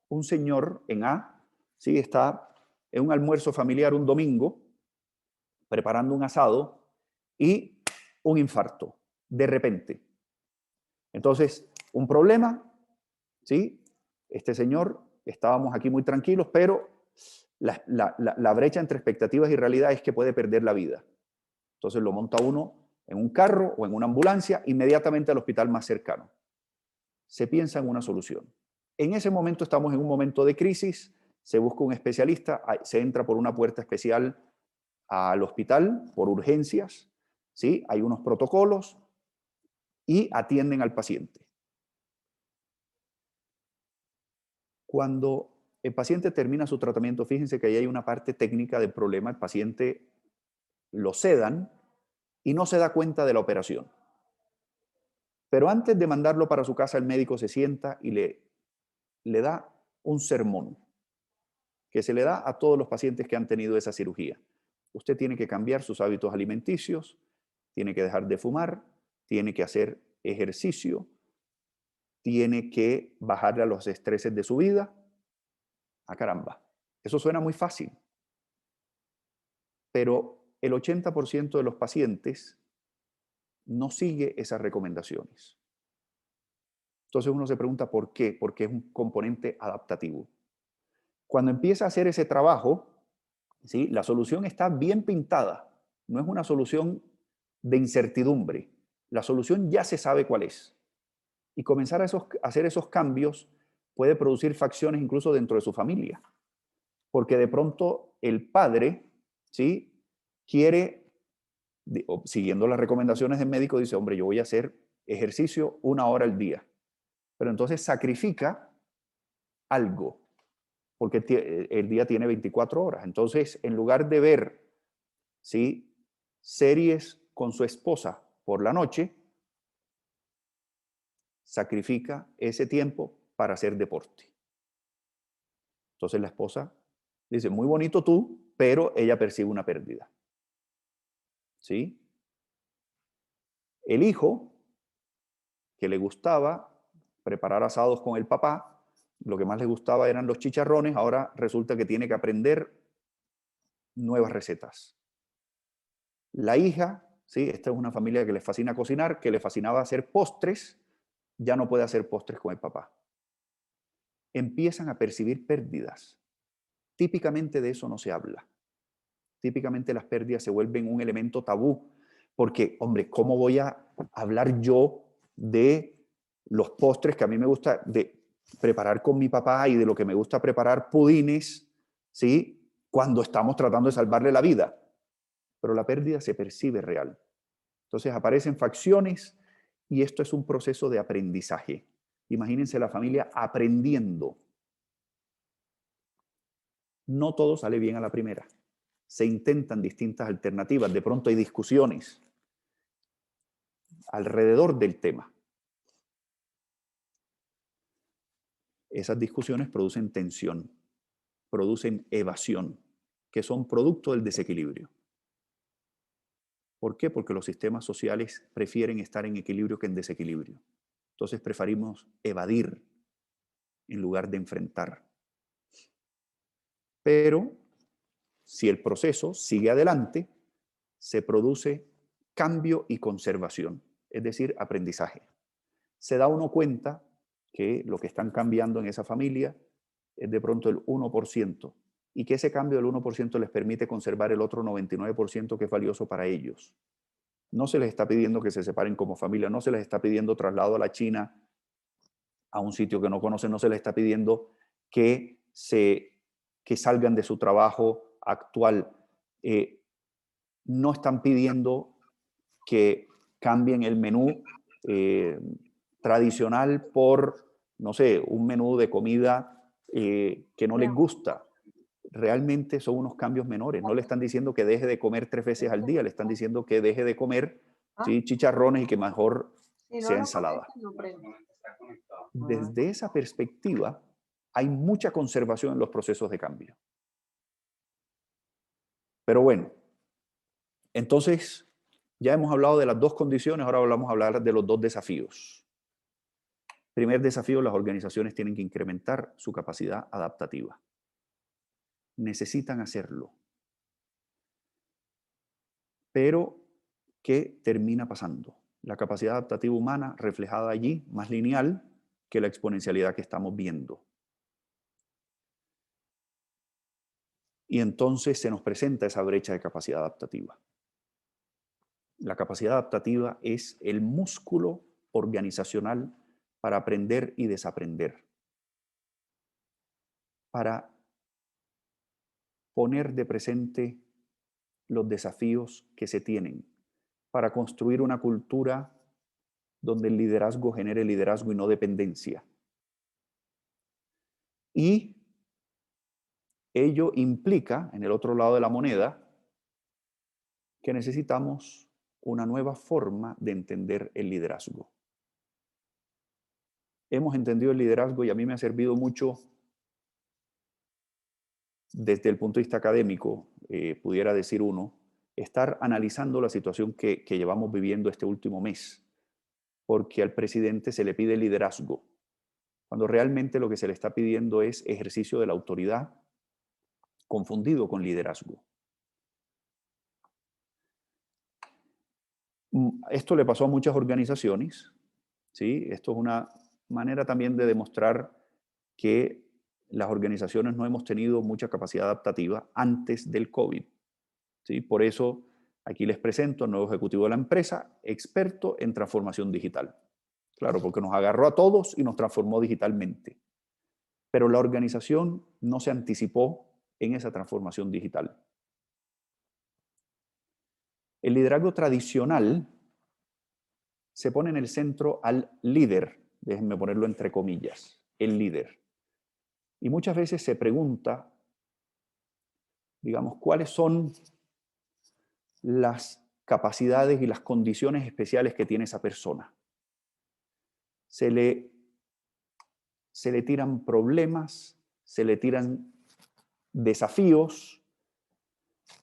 un señor en A, ¿sí? Está en un almuerzo familiar un domingo, preparando un asado y un infarto, de repente. Entonces, un problema, ¿sí? Este señor, estábamos aquí muy tranquilos, pero la brecha entre expectativas y realidad es que puede perder la vida. Entonces lo monta uno en un carro o en una ambulancia, inmediatamente al hospital más cercano. Se piensa en una solución. En ese momento estamos en un momento de crisis, se busca un especialista, se entra por una puerta especial al hospital por urgencias, ¿sí? Hay unos protocolos y atienden al paciente. Cuando el paciente termina su tratamiento, fíjense que ahí hay una parte técnica del problema, el paciente lo sedan y no se da cuenta de la operación. Pero antes de mandarlo para su casa, el médico se sienta y le da un sermón que se le da a todos los pacientes que han tenido esa cirugía. Usted tiene que cambiar sus hábitos alimenticios, tiene que dejar de fumar, tiene que hacer ejercicio, tiene que bajarle a los estreses de su vida. ¡Ah, caramba! Eso suena muy fácil. Pero el 80% de los pacientes no sigue esas recomendaciones. Entonces uno se pregunta ¿por qué? Porque es un componente adaptativo. Cuando empieza a hacer ese trabajo, ¿sí? La solución está bien pintada. No es una solución de incertidumbre. La solución ya se sabe cuál es. Y comenzar a hacer esos cambios puede producir facciones incluso dentro de su familia. Porque de pronto el padre, ¿sí? Quiere, siguiendo las recomendaciones del médico, dice, hombre, yo voy a hacer ejercicio 1 hora al día. Pero entonces sacrifica algo, porque el día tiene 24 horas. Entonces, en lugar de ver, ¿sí? series con su esposa por la noche, sacrifica ese tiempo para hacer deporte. Entonces la esposa dice, muy bonito tú, pero ella percibe una pérdida. ¿Sí? El hijo, que le gustaba preparar asados con el papá, lo que más le gustaba eran los chicharrones, ahora resulta que tiene que aprender nuevas recetas. La hija, ¿sí? Esta es una familia que le fascina cocinar, que le fascinaba hacer postres, ya no puede hacer postres con el papá. Empiezan a percibir pérdidas. Típicamente de eso no se habla. Típicamente las pérdidas se vuelven un elemento tabú, porque, hombre, ¿cómo voy a hablar yo de los postres que a mí me gusta de preparar con mi papá y de lo que me gusta preparar pudines, ¿sí? Cuando estamos tratando de salvarle la vida? Pero la pérdida se percibe real. Entonces aparecen facciones y esto es un proceso de aprendizaje. Imagínense la familia aprendiendo. No todo sale bien a la primera. Se intentan distintas alternativas. De pronto hay discusiones alrededor del tema. Esas discusiones producen tensión, producen evasión, que son producto del desequilibrio. ¿Por qué? Porque los sistemas sociales prefieren estar en equilibrio que en desequilibrio. Entonces preferimos evadir en lugar de enfrentar. Pero si el proceso sigue adelante, se produce cambio y conservación. es decir, aprendizaje. Se da uno cuenta que lo que están cambiando en esa familia es de pronto el 1% y que ese cambio del 1% les permite conservar el otro 99% que es valioso para ellos. No se les está pidiendo que se separen como familia, no se les está pidiendo traslado a la China, a un sitio que no conocen, no se les está pidiendo que salgan de su trabajo actual. No están pidiendo que cambien el menú tradicional por, no sé, un menú de comida que no les gusta. Realmente son unos cambios menores. No le están diciendo que deje de comer 3 veces al día, le están diciendo que deje de comer chicharrones y que mejor sea ensalada. Desde esa perspectiva, hay mucha conservación en los procesos de cambio. Pero bueno, entonces ya hemos hablado de las 2 condiciones, ahora vamos a hablar de los 2 desafíos. Primer desafío, las organizaciones tienen que incrementar su capacidad adaptativa. Necesitan hacerlo. Pero, ¿qué termina pasando? La capacidad adaptativa humana reflejada allí, más lineal que la exponencialidad que estamos viendo. Y entonces se nos presenta esa brecha de capacidad adaptativa. La capacidad adaptativa es el músculo organizacional para aprender y desaprender, para poner de presente los desafíos que se tienen, para construir una cultura donde el liderazgo genere liderazgo y no dependencia. Y ello implica, en el otro lado de la moneda, que necesitamos una nueva forma de entender el liderazgo. Hemos entendido el liderazgo y a mí me ha servido mucho desde el punto de vista académico, pudiera decir uno, estar analizando la situación que llevamos viviendo este último mes, porque al presidente se le pide liderazgo, cuando realmente lo que se le está pidiendo es ejercicio de la autoridad confundido con liderazgo. Esto le pasó a muchas organizaciones, ¿sí? Esto es una manera también de demostrar que las organizaciones no hemos tenido mucha capacidad adaptativa antes del COVID, ¿sí? Por eso aquí les presento al nuevo ejecutivo de la empresa, experto en transformación digital. Claro, porque nos agarró a todos y nos transformó digitalmente. Pero la organización no se anticipó en esa transformación digital. El liderazgo tradicional se pone en el centro al líder, déjenme ponerlo entre comillas, el líder. Y muchas veces se pregunta, digamos, cuáles son las capacidades y las condiciones especiales que tiene esa persona. Se le tiran problemas, se le tiran desafíos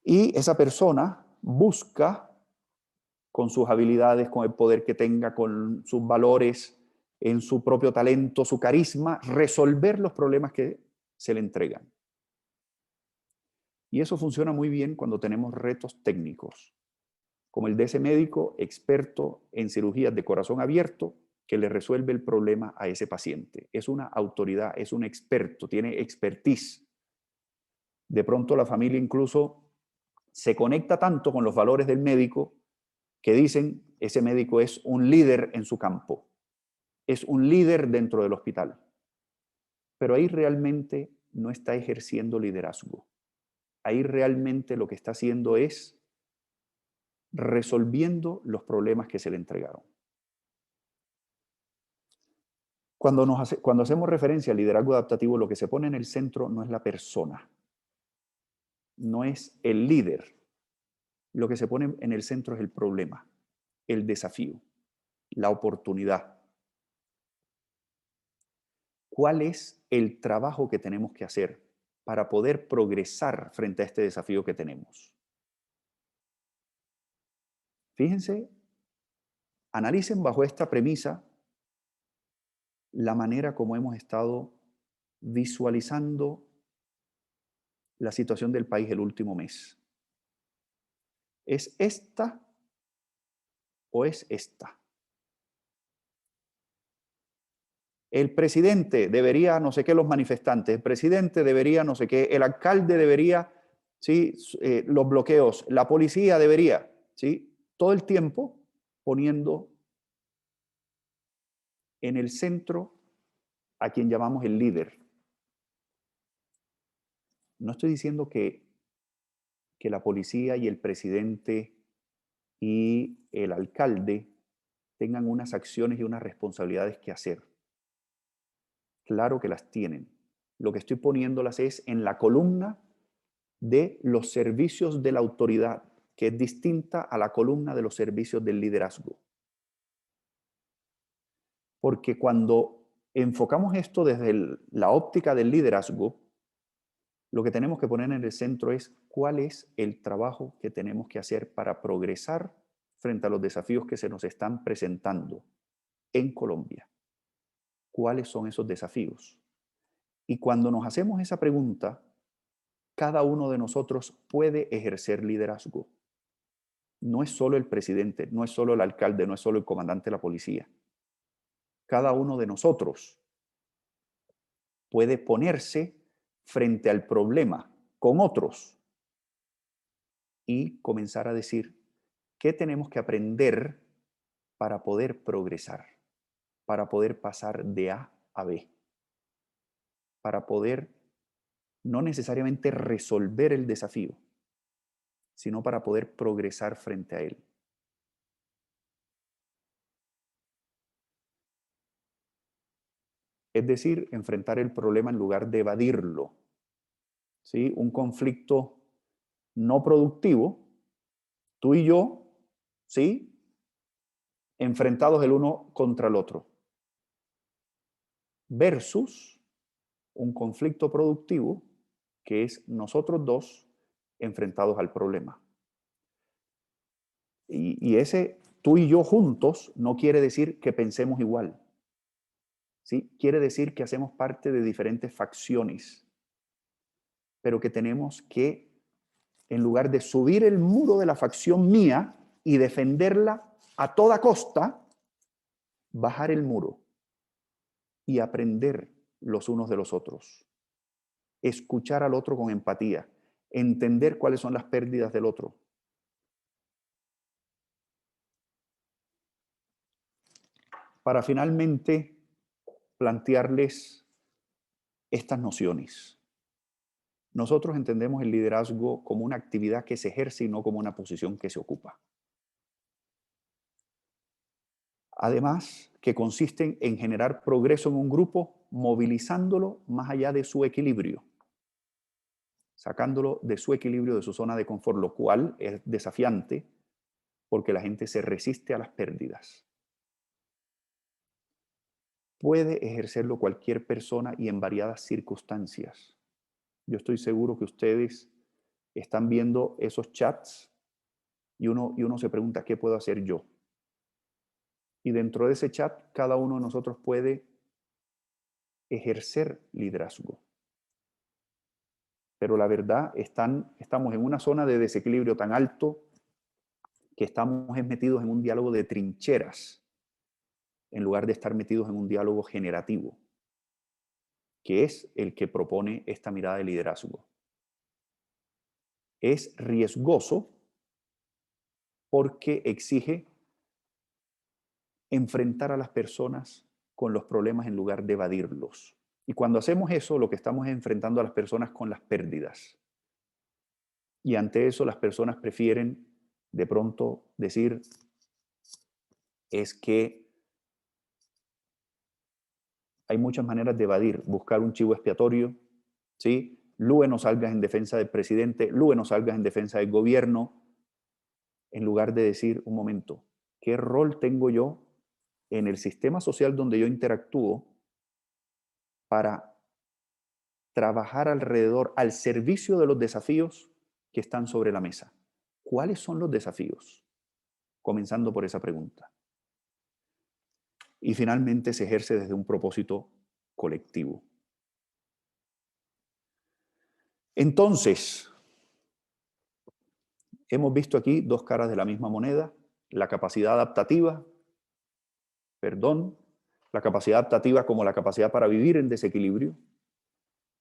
y esa persona busca, con sus habilidades, con el poder que tenga, con sus valores, en su propio talento, su carisma, resolver los problemas que se le entregan. Y eso funciona muy bien cuando tenemos retos técnicos, como el de ese médico experto en cirugías de corazón abierto que le resuelve el problema a ese paciente. Es una autoridad, es un experto, tiene expertise. De pronto la familia incluso se conecta tanto con los valores del médico que dicen, ese médico es un líder en su campo, es un líder dentro del hospital. Pero ahí realmente no está ejerciendo liderazgo. Ahí realmente lo que está haciendo es resolviendo los problemas que se le entregaron. Cuando hacemos referencia al liderazgo adaptativo, lo que se pone en el centro no es la persona, no es el líder. Lo que se pone en el centro es el problema, el desafío, la oportunidad. ¿Cuál es el trabajo que tenemos que hacer para poder progresar frente a este desafío que tenemos? Fíjense, analicen bajo esta premisa la manera como hemos estado visualizando la situación del país el último mes. ¿Es esta o es esta? el presidente debería no sé qué los manifestantes, el presidente debería no sé qué, el alcalde debería, ¿sí? Los bloqueos, la policía debería, ¿sí? Todo el tiempo poniendo en el centro a quien llamamos el líder. No estoy diciendo que la policía y el presidente y el alcalde tengan unas acciones y unas responsabilidades que hacer. Claro que las tienen. Lo que estoy poniéndolas es en la columna de los servicios de la autoridad, que es distinta a la columna de los servicios del liderazgo. Porque cuando enfocamos esto desde la óptica del liderazgo, lo que tenemos que poner en el centro es cuál es el trabajo que tenemos que hacer para progresar frente a los desafíos que se nos están presentando en Colombia. ¿Cuáles son esos desafíos? Y cuando nos hacemos esa pregunta, cada uno de nosotros puede ejercer liderazgo. No es solo el presidente, no es solo el alcalde, no es solo el comandante de la policía. Cada uno de nosotros puede ponerse frente al problema con otros y comenzar a decir qué tenemos que aprender para poder progresar, para poder pasar de A a B, para poder no necesariamente resolver el desafío, sino para poder progresar frente a él. Es decir, enfrentar el problema en lugar de evadirlo. ¿Sí? Un conflicto no productivo, tú y yo, ¿sí? Enfrentados el uno contra el otro. Versus un conflicto productivo que es nosotros dos enfrentados al problema. Y ese tú y yo juntos no quiere decir que pensemos igual. ¿Sí? Quiere decir que hacemos parte de diferentes facciones, pero que tenemos que, en lugar de subir el muro de la facción mía y defenderla a toda costa, bajar el muro y aprender los unos de los otros. Escuchar al otro con empatía, entender cuáles son las pérdidas del otro. Para finalmente plantearles estas nociones. Nosotros entendemos el liderazgo como una actividad que se ejerce y no como una posición que se ocupa. Además, que consisten en generar progreso en un grupo, movilizándolo más allá de su equilibrio, sacándolo de su equilibrio, de su zona de confort, lo cual es desafiante porque la gente se resiste a las pérdidas. Puede ejercerlo cualquier persona y en variadas circunstancias. Yo estoy seguro que ustedes están viendo esos chats y uno se pregunta, ¿qué puedo hacer yo? Y dentro de ese chat, cada uno de nosotros puede ejercer liderazgo. Pero la verdad, estamos en una zona de desequilibrio tan alto que estamos metidos en un diálogo de trincheras, en lugar de estar metidos en un diálogo generativo, que es el que propone esta mirada de liderazgo. Es riesgoso porque exige enfrentar a las personas con los problemas en lugar de evadirlos. Y cuando hacemos eso, lo que estamos es enfrentando a las personas con las pérdidas. Y ante eso, las personas prefieren de pronto decir, es que hay muchas maneras de evadir, buscar un chivo expiatorio, ¿sí? Lue, no salgas en defensa del presidente, Lue, no salgas en defensa del gobierno, en lugar de decir, un momento, ¿qué rol tengo yo en el sistema social donde yo interactúo para trabajar alrededor, al servicio de los desafíos que están sobre la mesa? ¿Cuáles son los desafíos? Comenzando por esa pregunta. Y finalmente se ejerce desde un propósito colectivo. Entonces, hemos visto aquí dos caras de la misma moneda, la capacidad adaptativa, perdón, la capacidad adaptativa como la capacidad para vivir en desequilibrio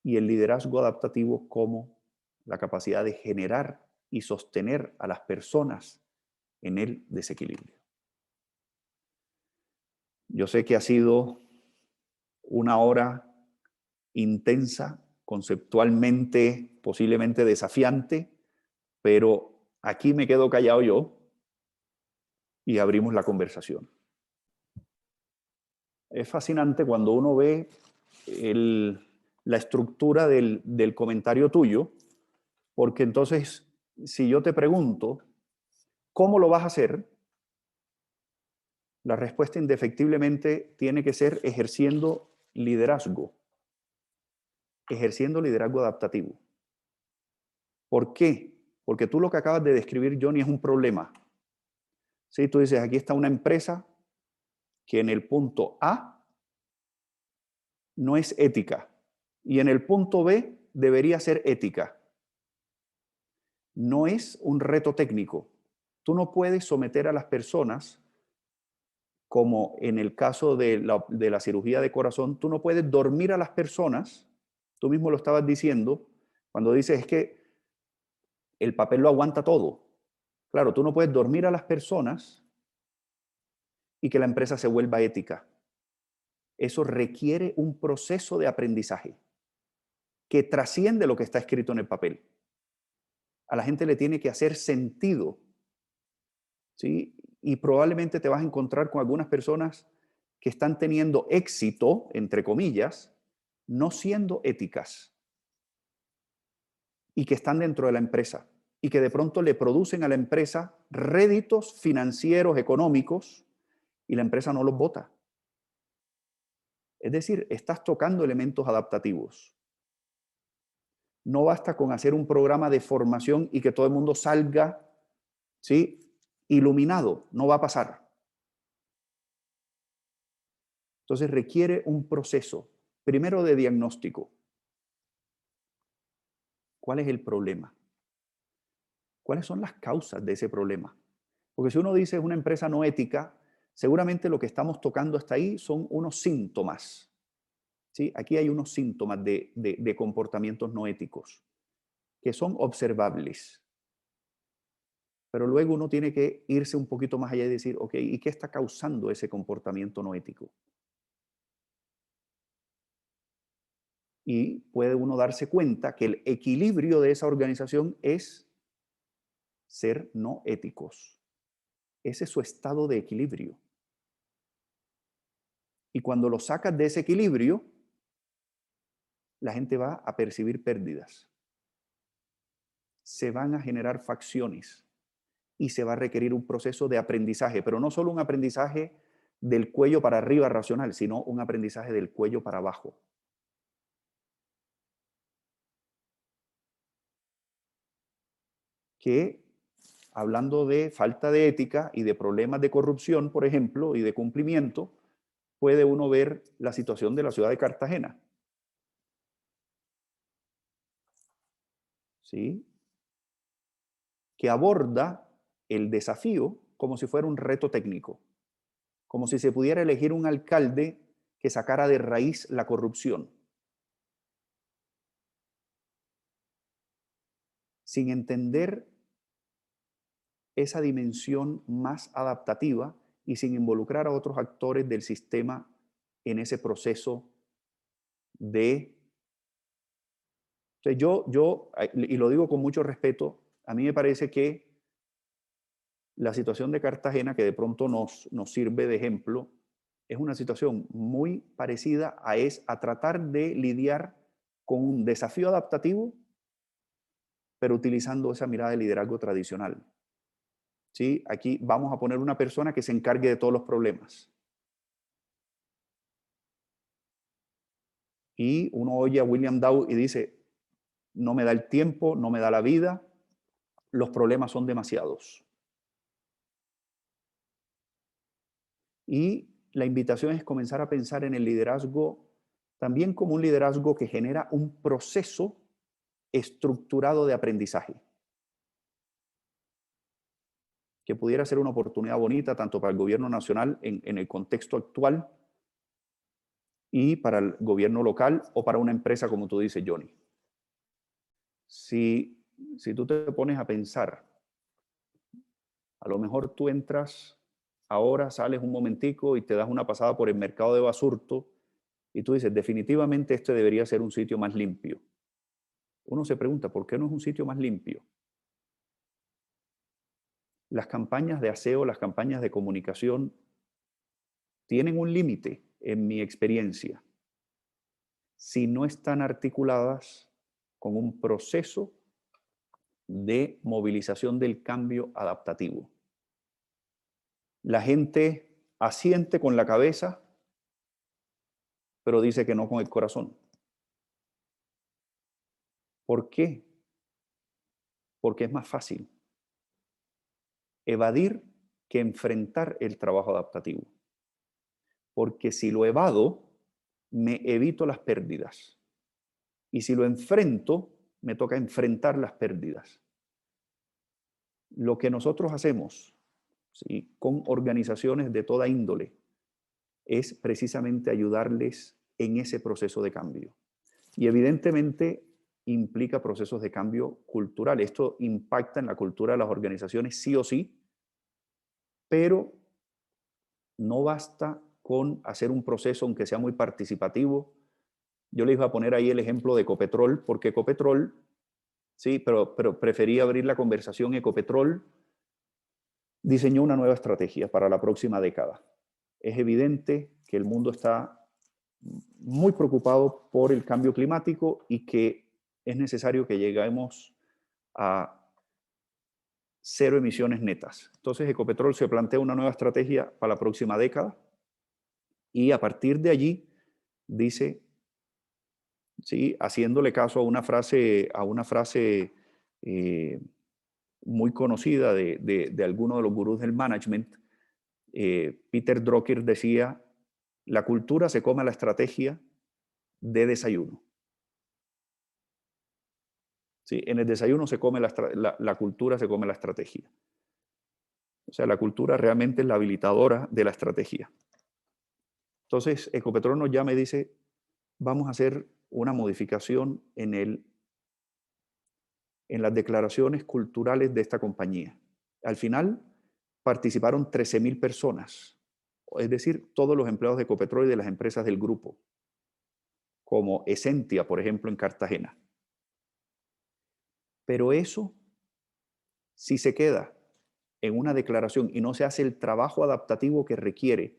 y el liderazgo adaptativo como la capacidad de generar y sostener a las personas en el desequilibrio. Yo sé que ha sido una hora intensa, conceptualmente, posiblemente desafiante, pero aquí me quedo callado yo y abrimos la conversación. Es fascinante cuando uno ve la estructura del comentario tuyo, porque entonces, si yo te pregunto, ¿cómo lo vas a hacer? La respuesta indefectiblemente tiene que ser ejerciendo liderazgo adaptativo. ¿Por qué? Porque tú lo que acabas de describir, Johnny, es un problema. ¿Sí? Tú dices, aquí está una empresa que en el punto A no es ética y en el punto B debería ser ética. No es un reto técnico. Tú no puedes someter a las personas, como en el caso de la cirugía de corazón, tú no puedes dormir a las personas. Tú mismo lo estabas diciendo cuando dices, es que el papel lo aguanta todo. Claro, tú no puedes dormir a las personas y que la empresa se vuelva ética. Eso requiere un proceso de aprendizaje que trasciende lo que está escrito en el papel. A la gente le tiene que hacer sentido, ¿sí? Y probablemente te vas a encontrar con algunas personas que están teniendo éxito, entre comillas, no siendo éticas y que están dentro de la empresa y que de pronto le producen a la empresa réditos financieros, económicos, y la empresa no los bota. Es decir, estás tocando elementos adaptativos. No basta con hacer un programa de formación y que todo el mundo salga, ¿sí?, iluminado. No va a pasar. Entonces requiere un proceso, primero de diagnóstico. ¿Cuál es el problema? ¿Cuáles son las causas de ese problema? Porque si uno dice es una empresa no ética, seguramente lo que estamos tocando hasta ahí son unos síntomas. ¿Sí? Aquí hay unos síntomas de comportamientos no éticos que son observables. Pero luego uno tiene que irse un poquito más allá y decir, ok, ¿y qué está causando ese comportamiento no ético? Y puede uno darse cuenta que el equilibrio de esa organización es ser no éticos. Ese es su estado de equilibrio. Y cuando lo sacas de ese equilibrio, la gente va a percibir pérdidas. Se van a generar facciones y se va a requerir un proceso de aprendizaje, pero no solo un aprendizaje del cuello para arriba racional, sino un aprendizaje del cuello para abajo. Que, hablando de falta de ética y de problemas de corrupción, por ejemplo, y de cumplimiento, puede uno ver la situación de la ciudad de Cartagena. ¿Sí? Que aborda el desafío como si fuera un reto técnico, como si se pudiera elegir un alcalde que sacara de raíz la corrupción, sin entender esa dimensión más adaptativa y sin involucrar a otros actores del sistema en ese proceso de... Entonces yo, y lo digo con mucho respeto, a mí me parece que la situación de Cartagena, que de pronto nos sirve de ejemplo, es una situación muy parecida a tratar de lidiar con un desafío adaptativo, pero utilizando esa mirada de liderazgo tradicional. ¿Sí? Aquí vamos a poner una persona que se encargue de todos los problemas. Y uno oye a William Dow y dice, no me da el tiempo, no me da la vida, los problemas son demasiados. Y la invitación es comenzar a pensar en el liderazgo también como un liderazgo que genera un proceso estructurado de aprendizaje, que pudiera ser una oportunidad bonita tanto para el gobierno nacional en el contexto actual, y para el gobierno local o para una empresa, como tú dices, Johnny. Si tú te pones a pensar, a lo mejor tú entras ahora, sales un momentico y te das una pasada por el mercado de Basurto y tú dices, definitivamente este debería ser un sitio más limpio. Uno se pregunta, ¿por qué no es un sitio más limpio? Las campañas de aseo, las campañas de comunicación tienen un límite, en mi experiencia, si no están articuladas con un proceso de movilización del cambio adaptativo. La gente asiente con la cabeza, pero dice que no con el corazón. ¿Por qué? Porque es más fácil evadir que enfrentar el trabajo adaptativo. Porque si lo evado, me evito las pérdidas. Y si lo enfrento, me toca enfrentar las pérdidas. Lo que nosotros hacemos, ¿sí?, con organizaciones de toda índole es precisamente ayudarles en ese proceso de cambio. Y evidentemente implica procesos de cambio cultural. Esto impacta en la cultura de las organizaciones sí o sí, pero no basta con hacer un proceso, aunque sea muy participativo. Yo les iba a poner ahí el ejemplo de Ecopetrol, porque Ecopetrol, sí, pero preferí abrir la conversación. Ecopetrol diseñó una nueva estrategia para la próxima década. Es evidente que el mundo está muy preocupado por el cambio climático y que es necesario que lleguemos a 0 emisiones netas. Entonces, Ecopetrol se plantea una nueva estrategia para la próxima década y a partir de allí dice, ¿sí?, haciéndole caso a una frase muy conocida de alguno de los gurús del management, Peter Drucker decía, la cultura se come la estrategia de desayuno. ¿Sí? En el desayuno se come la cultura, se come la estrategia. O sea, la cultura realmente es la habilitadora de la estrategia. Entonces, Ecopetrol nos llama y dice, vamos a hacer una modificación en las declaraciones culturales de esta compañía. Al final, participaron 13.000 personas, es decir, todos los empleados de Ecopetrol y de las empresas del grupo, como Essentia, por ejemplo, en Cartagena. Pero eso, si se queda en una declaración y no se hace el trabajo adaptativo que requiere,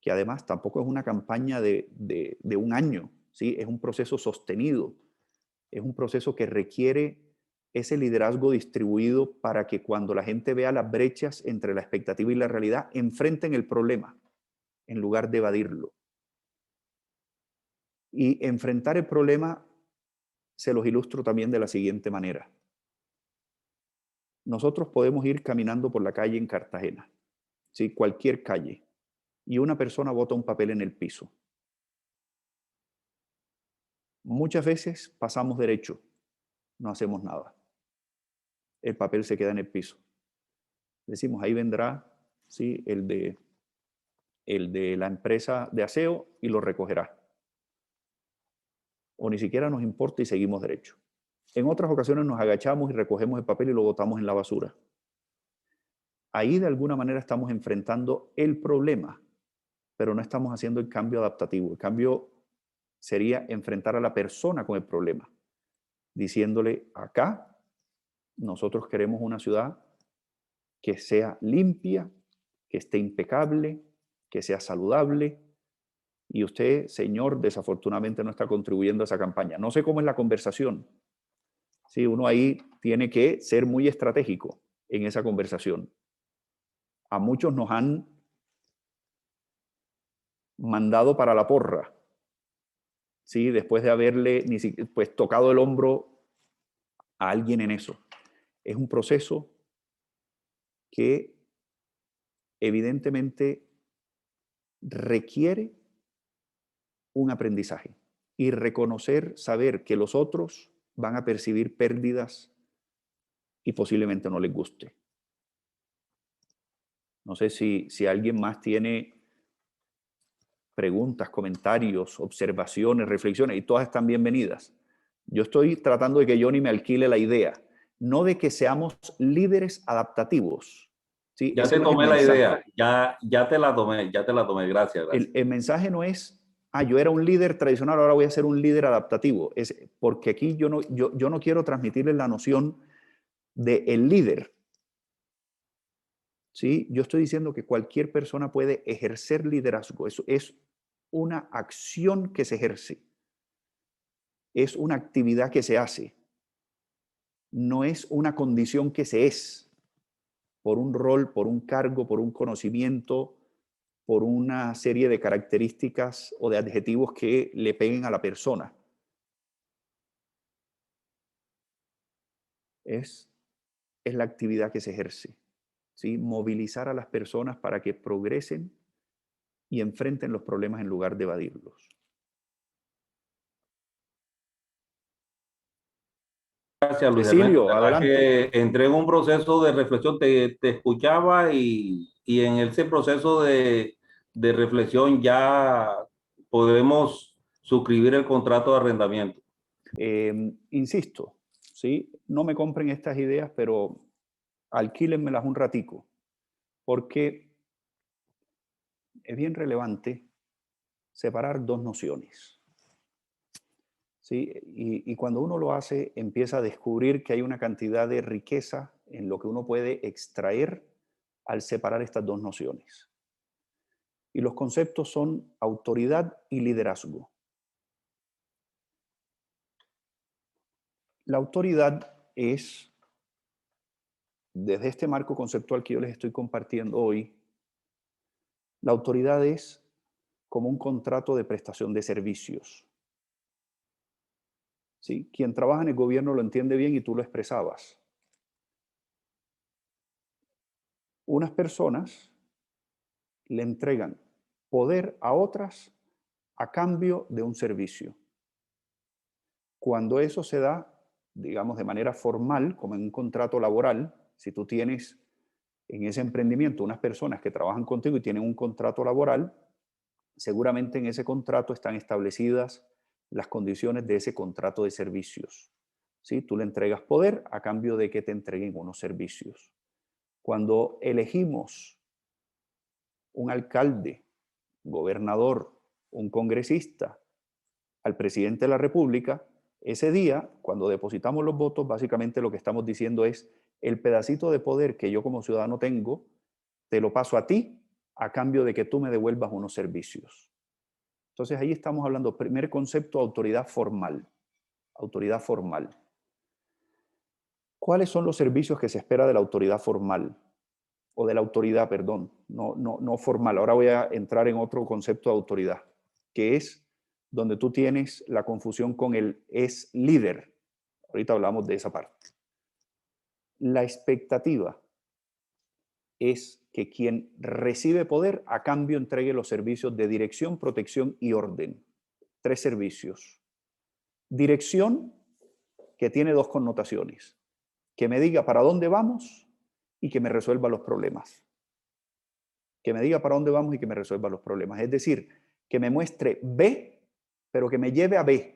que además tampoco es una campaña de un año, ¿sí?, es un proceso sostenido, es un proceso que requiere ese liderazgo distribuido para que cuando la gente vea las brechas entre la expectativa y la realidad, enfrenten el problema en lugar de evadirlo. Y enfrentar el problema se los ilustro también de la siguiente manera. Nosotros podemos ir caminando por la calle en Cartagena, ¿sí?, cualquier calle, y una persona bota un papel en el piso. Muchas veces pasamos derecho, no hacemos nada. El papel se queda en el piso. Decimos, ahí vendrá, ¿sí?, el de la empresa de aseo y lo recogerá. O ni siquiera nos importa y seguimos derecho. En otras ocasiones nos agachamos y recogemos el papel y lo botamos en la basura. Ahí de alguna manera estamos enfrentando el problema, pero no estamos haciendo el cambio adaptativo. El cambio sería enfrentar a la persona con el problema, diciéndole, acá nosotros queremos una ciudad que sea limpia, que esté impecable, que sea saludable, y usted, señor, desafortunadamente no está contribuyendo a esa campaña. No sé cómo es la conversación. Sí, uno ahí tiene que ser muy estratégico en esa conversación. A muchos nos han mandado para la porra, ¿sí?, después de haberle pues, tocado el hombro a alguien en eso. Es un proceso que evidentemente requiere un aprendizaje y reconocer, saber que los otros van a percibir pérdidas y posiblemente no les guste. No sé si alguien más tiene preguntas, comentarios, observaciones, reflexiones, y todas están bienvenidas. Yo estoy tratando de que Johnny me alquile la idea, no de que seamos líderes adaptativos. ¿Sí? Ya Ese te no es el tomé la mensaje. idea, ya te la tomé, gracias. El mensaje no es, yo era un líder tradicional, ahora voy a ser un líder adaptativo. Es porque aquí yo no quiero transmitirles la noción de el líder. ¿Sí? Yo estoy diciendo que cualquier persona puede ejercer liderazgo. Eso es una acción que se ejerce. Es una actividad que se hace. No es una condición que se es por un rol, por un cargo, por un conocimiento, por una serie de características o de adjetivos que le peguen a la persona. Es la actividad que se ejerce. ¿Sí? Movilizar a las personas para que progresen y enfrenten los problemas en lugar de evadirlos. Gracias, Luis Cecilio, Ernesto. La verdad adelante. que entré en un proceso de reflexión, te escuchaba y en ese proceso de reflexión ya podemos suscribir el contrato de arrendamiento. Insisto, ¿sí? No me compren estas ideas, pero alquílenmelas un ratico, porque es bien relevante separar dos nociones. ¿Sí? Y cuando uno lo hace, empieza a descubrir que hay una cantidad de riqueza en lo que uno puede extraer al separar estas dos nociones. Y los conceptos son autoridad y liderazgo. La autoridad es, desde este marco conceptual que yo les estoy compartiendo hoy, la autoridad es como un contrato de prestación de servicios. ¿Sí? Quien trabaja en el gobierno lo entiende bien y tú lo expresabas. Unas personas le entregan poder a otras a cambio de un servicio. Cuando eso se da, digamos, de manera formal, como en un contrato laboral, si tú tienes en ese emprendimiento unas personas que trabajan contigo y tienen un contrato laboral, seguramente en ese contrato están establecidas las condiciones de ese contrato de servicios. ¿Sí? Tú le entregas poder a cambio de que te entreguen unos servicios. Cuando elegimos un alcalde, gobernador, un congresista, al presidente de la República, ese día, cuando depositamos los votos, básicamente lo que estamos diciendo es, el pedacito de poder que yo como ciudadano tengo, te lo paso a ti a cambio de que tú me devuelvas unos servicios. Entonces ahí estamos hablando, primer concepto, autoridad formal. Autoridad formal. ¿Cuáles son los servicios que se espera de la autoridad formal? O de la autoridad, perdón, no formal. Ahora voy a entrar en otro concepto de autoridad, que es donde tú tienes la confusión con el es líder. Ahorita hablamos de esa parte. La expectativa es que quien recibe poder a cambio entregue los servicios de dirección, protección y orden. 3 servicios. Dirección, que tiene 2 connotaciones. Que me diga para dónde vamos y que me resuelva los problemas. Que me diga para dónde vamos y que me resuelva los problemas. Es decir, que me muestre B, pero que me lleve a B.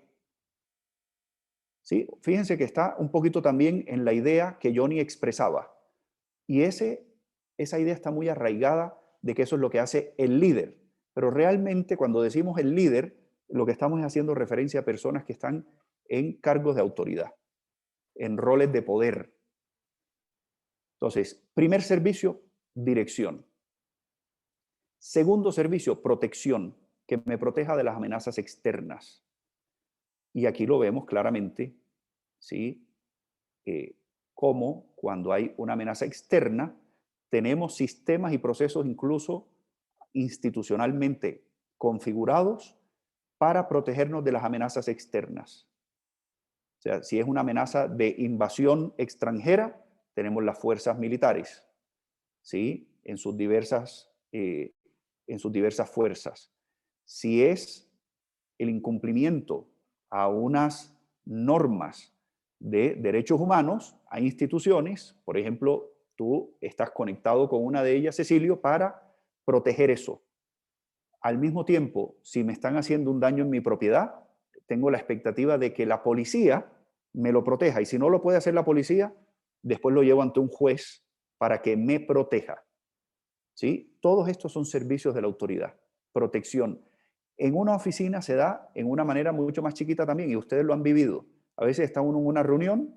¿Sí? Fíjense que está un poquito también en la idea que Johnny expresaba. Y esa idea está muy arraigada de que eso es lo que hace el líder. Pero realmente cuando decimos el líder, lo que estamos haciendo referencia a personas que están en cargos de autoridad, en roles de poder. Entonces, primer servicio, dirección. Segundo servicio, protección, que me proteja de las amenazas externas. Y aquí lo vemos claramente, ¿sí? Cómo cuando hay una amenaza externa, tenemos sistemas y procesos incluso institucionalmente configurados para protegernos de las amenazas externas. O sea, si es una amenaza de invasión extranjera, tenemos las fuerzas militares, ¿sí? En sus diversas fuerzas. Si es el incumplimiento a unas normas de derechos humanos, hay instituciones, por ejemplo, tú estás conectado con una de ellas, Cecilio, para proteger eso. Al mismo tiempo, si me están haciendo un daño en mi propiedad, tengo la expectativa de que la policía me lo proteja. Y si no lo puede hacer la policía, después lo llevo ante un juez para que me proteja. ¿Sí? Todos estos son servicios de la autoridad. Protección. En una oficina se da en una manera mucho más chiquita también, y ustedes lo han vivido. A veces está uno en una reunión,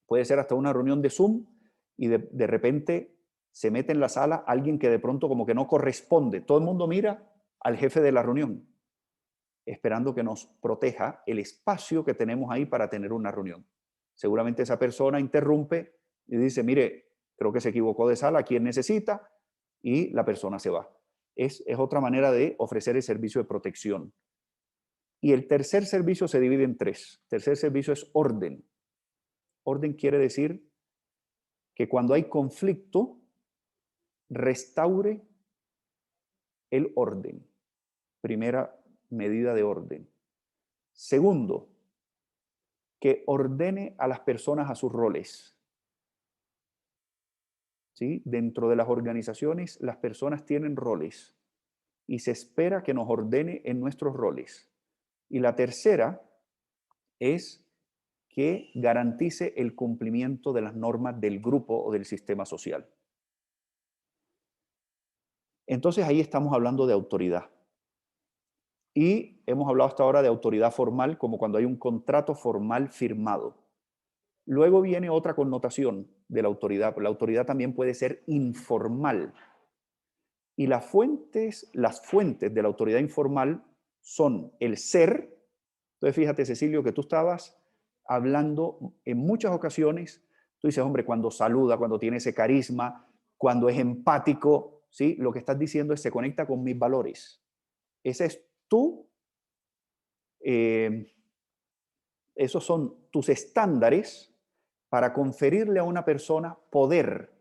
puede ser hasta una reunión de Zoom, y de repente se mete en la sala alguien que de pronto como que no corresponde. Todo el mundo mira al jefe de la reunión, esperando que nos proteja el espacio que tenemos ahí para tener una reunión. Seguramente esa persona interrumpe y dice, mire, creo que se equivocó de sala, ¿quién necesita? Y la persona se va. Es otra manera de ofrecer el servicio de protección. Y el tercer servicio se divide en tres. El tercer servicio es orden. Orden quiere decir que cuando hay conflicto, restaure el orden. Primera medida de orden. Segundo, que ordene a las personas a sus roles. ¿Sí? Dentro de las organizaciones, las personas tienen roles y se espera que nos ordene en nuestros roles. Y la tercera es que garantice el cumplimiento de las normas del grupo o del sistema social. Entonces ahí estamos hablando de autoridad. Y hemos hablado hasta ahora de autoridad formal, como cuando hay un contrato formal firmado. Luego viene otra connotación de la autoridad. La autoridad también puede ser informal. Y las fuentes de la autoridad informal son el ser. Entonces fíjate, Cecilio, que tú estabas hablando en muchas ocasiones, tú dices, hombre, cuando saluda, cuando tiene ese carisma, cuando es empático, ¿sí? Lo que estás diciendo es se conecta con mis valores. Ese es esos son tus estándares para conferirle a una persona poder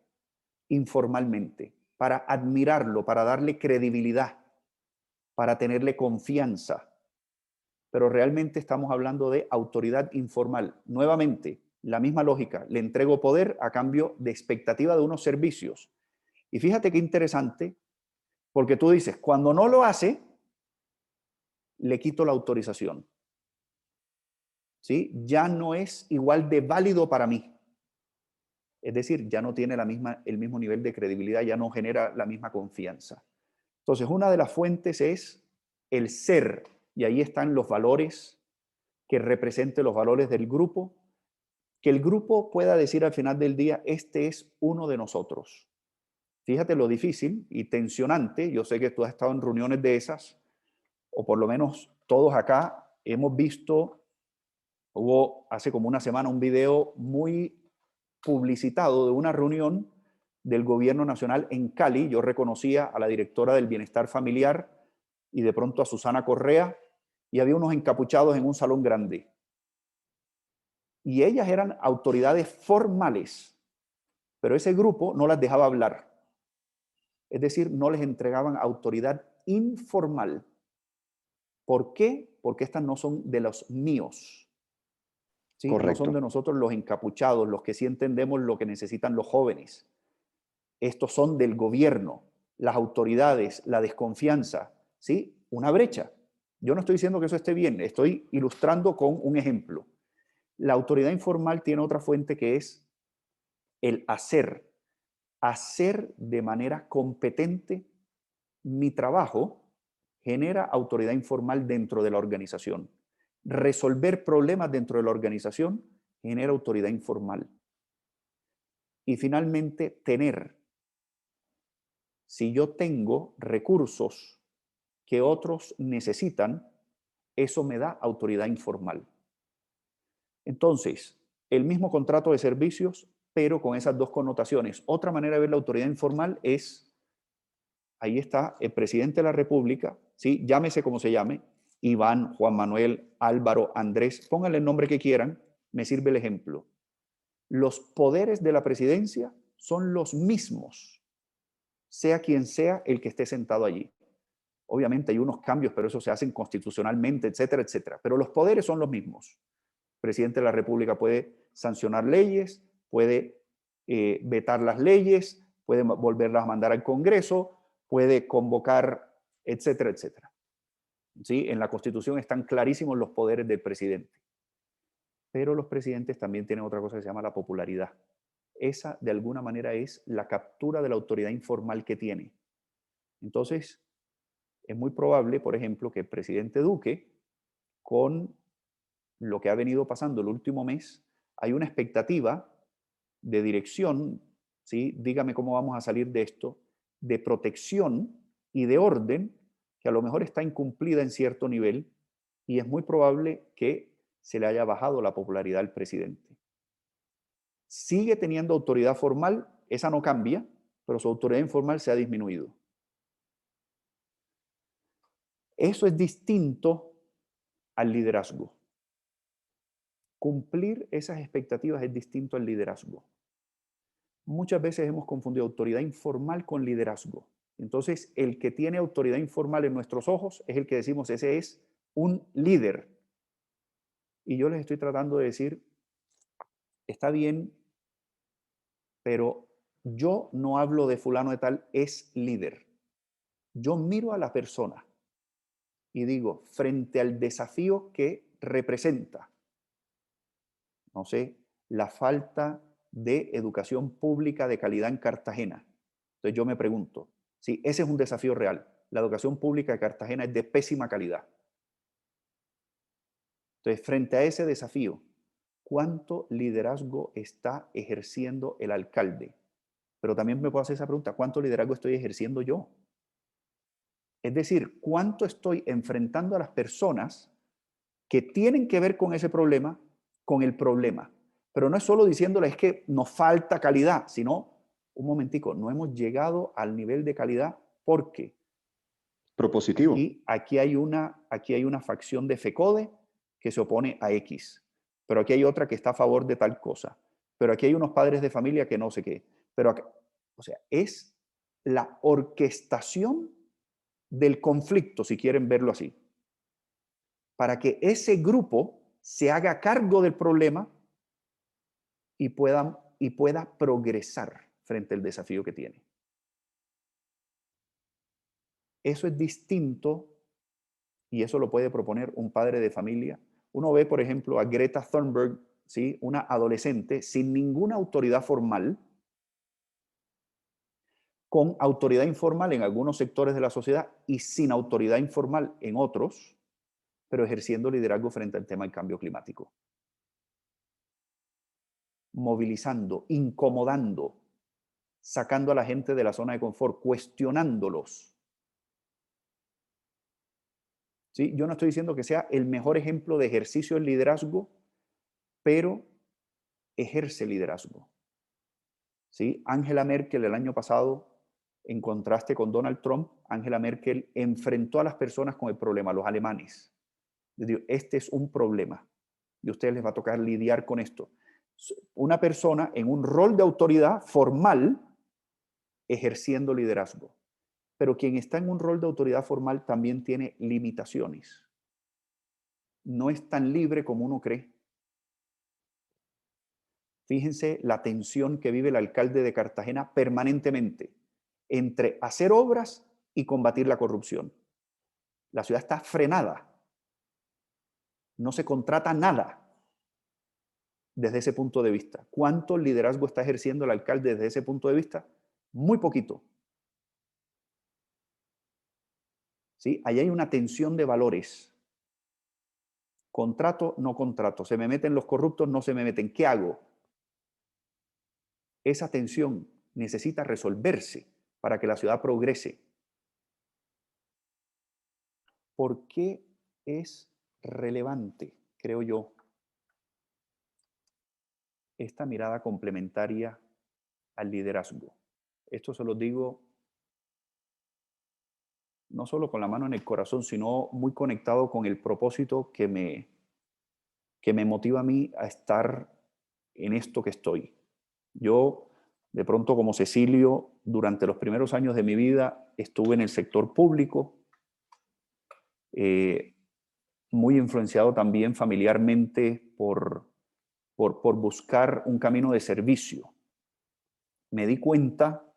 informalmente, para admirarlo, para darle credibilidad, para tenerle confianza. Pero realmente estamos hablando de autoridad informal. Nuevamente, la misma lógica, le entrego poder a cambio de expectativa de unos servicios. Y fíjate qué interesante, porque tú dices, cuando no lo hace, le quito la autorización. ¿Sí? Ya no es igual de válido para mí. Es decir, ya no tiene el mismo nivel de credibilidad, ya no genera la misma confianza. Entonces, una de las fuentes es el ser, y ahí están los valores, que representen los valores del grupo, que el grupo pueda decir al final del día, este es uno de nosotros. Fíjate lo difícil y tensionante, yo sé que tú has estado en reuniones de esas, o por lo menos todos acá hemos visto, hubo hace como una semana un video muy publicitado de una reunión del gobierno nacional en Cali. Yo reconocía a la directora del bienestar familiar y de pronto a Susana Correa, y había unos encapuchados en un salón grande. Y ellas eran autoridades formales, pero ese grupo no las dejaba hablar. Es decir, no les entregaban autoridad informal. ¿Por qué? Porque estas no son de los míos. ¿Sí? No son de nosotros los encapuchados, los que sí entendemos lo que necesitan los jóvenes. Estos son del gobierno, las autoridades, la desconfianza, ¿sí? Una brecha. Yo no estoy diciendo que eso esté bien, estoy ilustrando con un ejemplo. La autoridad informal tiene otra fuente que es el hacer. Hacer de manera competente mi trabajo genera autoridad informal dentro de la organización. Resolver problemas dentro de la organización genera autoridad informal. Y finalmente, tener. Si yo tengo recursos que otros necesitan, eso me da autoridad informal. Entonces, el mismo contrato de servicios, pero con esas dos connotaciones. Otra manera de ver la autoridad informal es, ahí está el presidente de la República, ¿sí? Llámese como se llame, Iván, Juan Manuel, Álvaro, Andrés, pónganle el nombre que quieran, me sirve el ejemplo. Los poderes de la presidencia son los mismos, sea quien sea el que esté sentado allí. Obviamente hay unos cambios, pero eso se hacen constitucionalmente, etcétera, etcétera. Pero los poderes son los mismos. El presidente de la República puede sancionar leyes, puede vetar las leyes, puede volverlas a mandar al Congreso, puede convocar etcétera, etcétera. ¿Sí? En la Constitución están clarísimos los poderes del presidente. Pero los presidentes también tienen otra cosa que se llama la popularidad. Esa, de alguna manera, es la captura de la autoridad informal que tiene. Entonces, es muy probable, por ejemplo, que el presidente Duque, con lo que ha venido pasando el último mes, hay una expectativa de dirección, ¿sí? Dígame cómo vamos a salir de esto, de protección y de orden, que a lo mejor está incumplida en cierto nivel, y es muy probable que se le haya bajado la popularidad al presidente. Sigue teniendo autoridad formal, esa no cambia, pero su autoridad informal se ha disminuido. Eso es distinto al liderazgo. Cumplir esas expectativas es distinto al liderazgo. Muchas veces hemos confundido autoridad informal con liderazgo. Entonces, el que tiene autoridad informal en nuestros ojos es el que decimos, ese es un líder. Y yo les estoy tratando de decir, está bien, pero yo no hablo de fulano de tal, es líder. Yo miro a la persona y digo, frente al desafío que representa, no sé, la falta de educación pública de calidad en Cartagena. Entonces yo me pregunto, si ese es un desafío real, la educación pública de Cartagena es de pésima calidad. Entonces, frente a ese desafío, ¿cuánto liderazgo está ejerciendo el alcalde? Pero también me puedo hacer esa pregunta, ¿cuánto liderazgo estoy ejerciendo yo? Es decir, ¿cuánto estoy enfrentando a las personas que tienen que ver con ese problema, con el problema? Pero no es solo diciéndoles que nos falta calidad, sino, un momentico, no hemos llegado al nivel de calidad porque propositivo. y aquí hay una facción de FECODE que se opone a X, pero aquí hay otra que está a favor de tal cosa, pero aquí hay unos padres de familia que no sé qué, pero acá, o sea, es la orquestación del conflicto, si quieren verlo así, para que ese grupo se haga cargo del problema y pueda progresar frente al desafío que tiene. Eso es distinto y eso lo puede proponer un padre de familia. Uno ve, por ejemplo, a Greta Thunberg, ¿sí? Una adolescente sin ninguna autoridad formal, con autoridad informal en algunos sectores de la sociedad y sin autoridad informal en otros, pero ejerciendo liderazgo frente al tema del cambio climático. Movilizando, incomodando, sacando a la gente de la zona de confort, cuestionándolos. ¿Sí? Yo no estoy diciendo que sea el mejor ejemplo de ejercicio del liderazgo, pero ejerce liderazgo. ¿Sí? Angela Merkel el año pasado, en contraste con Donald Trump, Angela Merkel enfrentó a las personas con el problema, a los alemanes. Les digo, este es un problema y a ustedes les va a tocar lidiar con esto. Una persona en un rol de autoridad formal ejerciendo liderazgo. Pero quien está en un rol de autoridad formal también tiene limitaciones. No es tan libre como uno cree. Fíjense la tensión que vive el alcalde de Cartagena permanentemente entre hacer obras y combatir la corrupción. La ciudad está frenada. No se contrata nada desde ese punto de vista. ¿Cuánto liderazgo está ejerciendo el alcalde desde ese punto de vista? Muy poquito. ¿Sí? Ahí hay una tensión de valores. Contrato, no contrato. Se me meten los corruptos, no se me meten. ¿Qué hago? Esa tensión necesita resolverse para que la ciudad progrese. ¿Por qué es relevante, creo yo, esta mirada complementaria al liderazgo? Esto se lo digo no solo con la mano en el corazón, sino muy conectado con el propósito que me motiva a mí a estar en esto que estoy. Yo, de pronto, como Cecilio, durante los primeros años de mi vida estuve en el sector público, muy influenciado también familiarmente por buscar un camino de servicio. Me di cuenta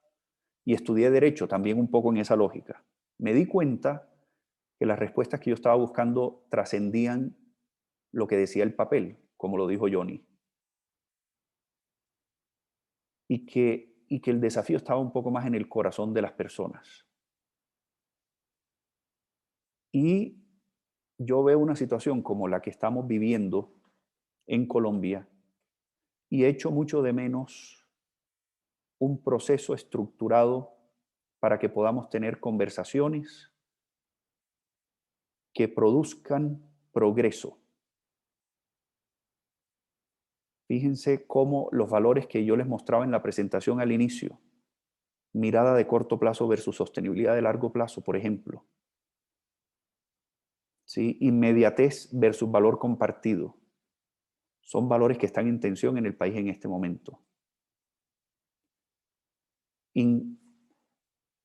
y estudié Derecho también un poco en esa lógica. me di cuenta que las respuestas que yo estaba buscando trascendían lo que decía el papel, como lo dijo Johnny. Y que el desafío estaba un poco más en el corazón de las personas. Y yo veo una situación como la que estamos viviendo en Colombia y echo mucho de menos un proceso estructurado para que podamos tener conversaciones que produzcan progreso. Fíjense cómo los valores que yo les mostraba en la presentación al inicio, mirada de corto plazo versus sostenibilidad de largo plazo, por ejemplo, ¿sí? Inmediatez versus valor compartido, son valores que están en tensión en el país en este momento.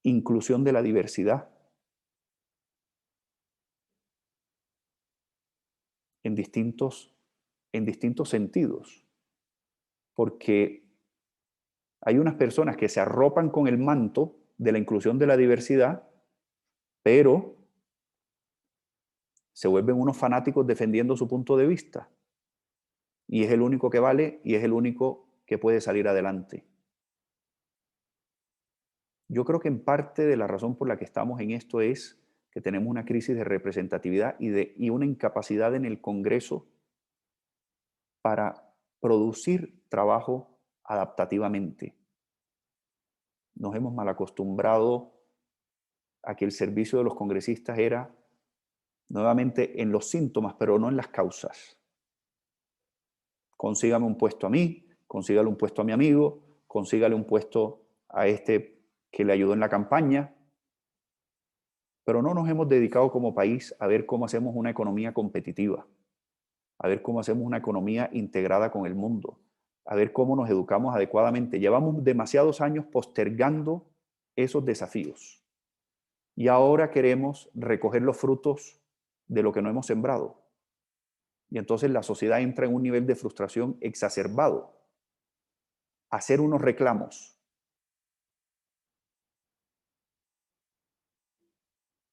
Inclusión de la diversidad en distintos sentidos, porque hay unas personas que se arropan con el manto de la inclusión de la diversidad, pero se vuelven unos fanáticos defendiendo su punto de vista, y es el único que vale y es el único que puede salir adelante. Yo creo que en parte de la razón por la que estamos en esto es que tenemos una crisis de representatividad y una incapacidad en el Congreso para producir trabajo adaptativamente. Nos hemos mal acostumbrado a que el servicio de los congresistas era nuevamente en los síntomas, pero no en las causas. Consígame un puesto a mí, consígale un puesto a mi amigo, consígale un puesto a este que le ayudó en la campaña, pero no nos hemos dedicado como país a ver cómo hacemos una economía competitiva, a ver cómo hacemos una economía integrada con el mundo, a ver cómo nos educamos adecuadamente. Llevamos demasiados años postergando esos desafíos y ahora queremos recoger los frutos de lo que no hemos sembrado. Y entonces la sociedad entra en un nivel de frustración exacerbado. Hacer unos reclamos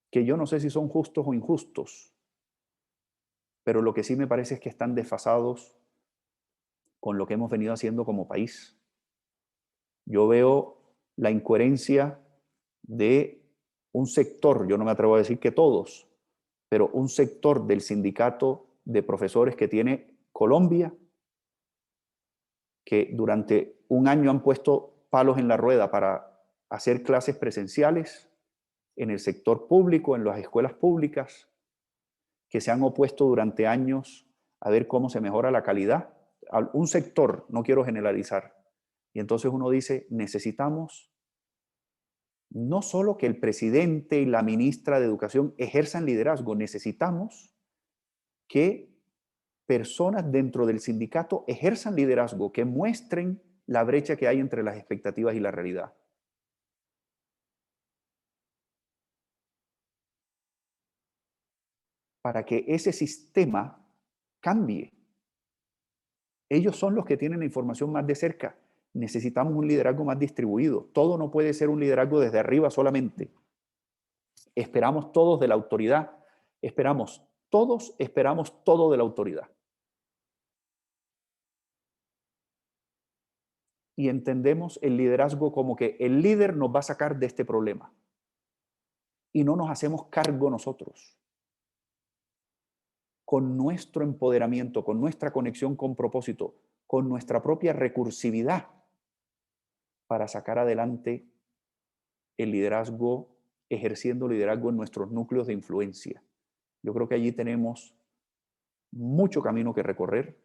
que yo no sé si son justos o injustos, pero lo que sí me parece es que están desfasados con lo que hemos venido haciendo como país. Yo veo la incoherencia de un sector, yo no me atrevo a decir que todos, pero un sector del sindicato de profesores que tiene Colombia, que durante un año han puesto palos en la rueda para hacer clases presenciales en el sector público, en las escuelas públicas, que se han opuesto durante años a ver cómo se mejora la calidad. Un sector, no quiero generalizar. Y entonces uno dice, necesitamos no solo que el presidente y la ministra de Educación ejerzan liderazgo, necesitamos que personas dentro del sindicato ejerzan liderazgo, que muestren la brecha que hay entre las expectativas y la realidad. Para que ese sistema cambie. Ellos son los que tienen la información más de cerca. Necesitamos un liderazgo más distribuido. Todo no puede ser un liderazgo desde arriba solamente. Esperamos todos de la autoridad. Todos esperamos todo de la autoridad. Y entendemos el liderazgo como que el líder nos va a sacar de este problema. Y no nos hacemos cargo nosotros. Con nuestro empoderamiento, con nuestra conexión con propósito, con nuestra propia recursividad para sacar adelante el liderazgo, ejerciendo liderazgo en nuestros núcleos de influencia. Yo creo que allí tenemos mucho camino que recorrer.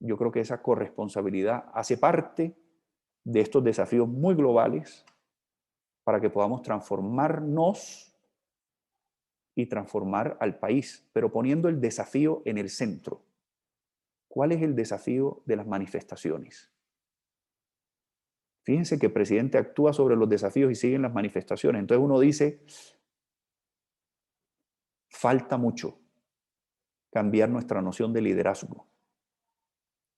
Yo creo que esa corresponsabilidad hace parte de estos desafíos muy globales para que podamos transformarnos y transformar al país, pero poniendo el desafío en el centro. ¿Cuál es el desafío de las manifestaciones? Fíjense que el presidente actúa sobre los desafíos y siguen las manifestaciones. Entonces uno dice, falta mucho cambiar nuestra noción de liderazgo,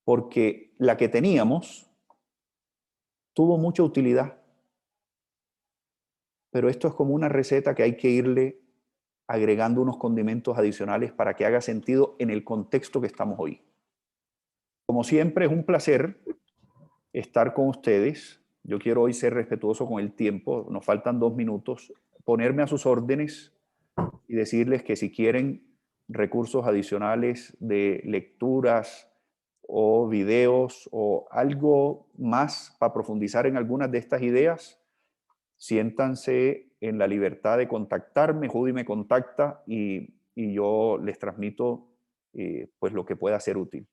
porque la que teníamos tuvo mucha utilidad, pero esto es como una receta que hay que irle agregando unos condimentos adicionales para que haga sentido en el contexto que estamos hoy. Como siempre, es un placer estar con ustedes. Yo quiero hoy ser respetuoso con el tiempo, nos faltan 2 minutos, ponerme a sus órdenes y decirles que si quieren recursos adicionales de lecturas o videos o algo más para profundizar en algunas de estas ideas, siéntanse en la libertad de contactarme. Judy me contacta y yo les transmito pues lo que pueda ser útil.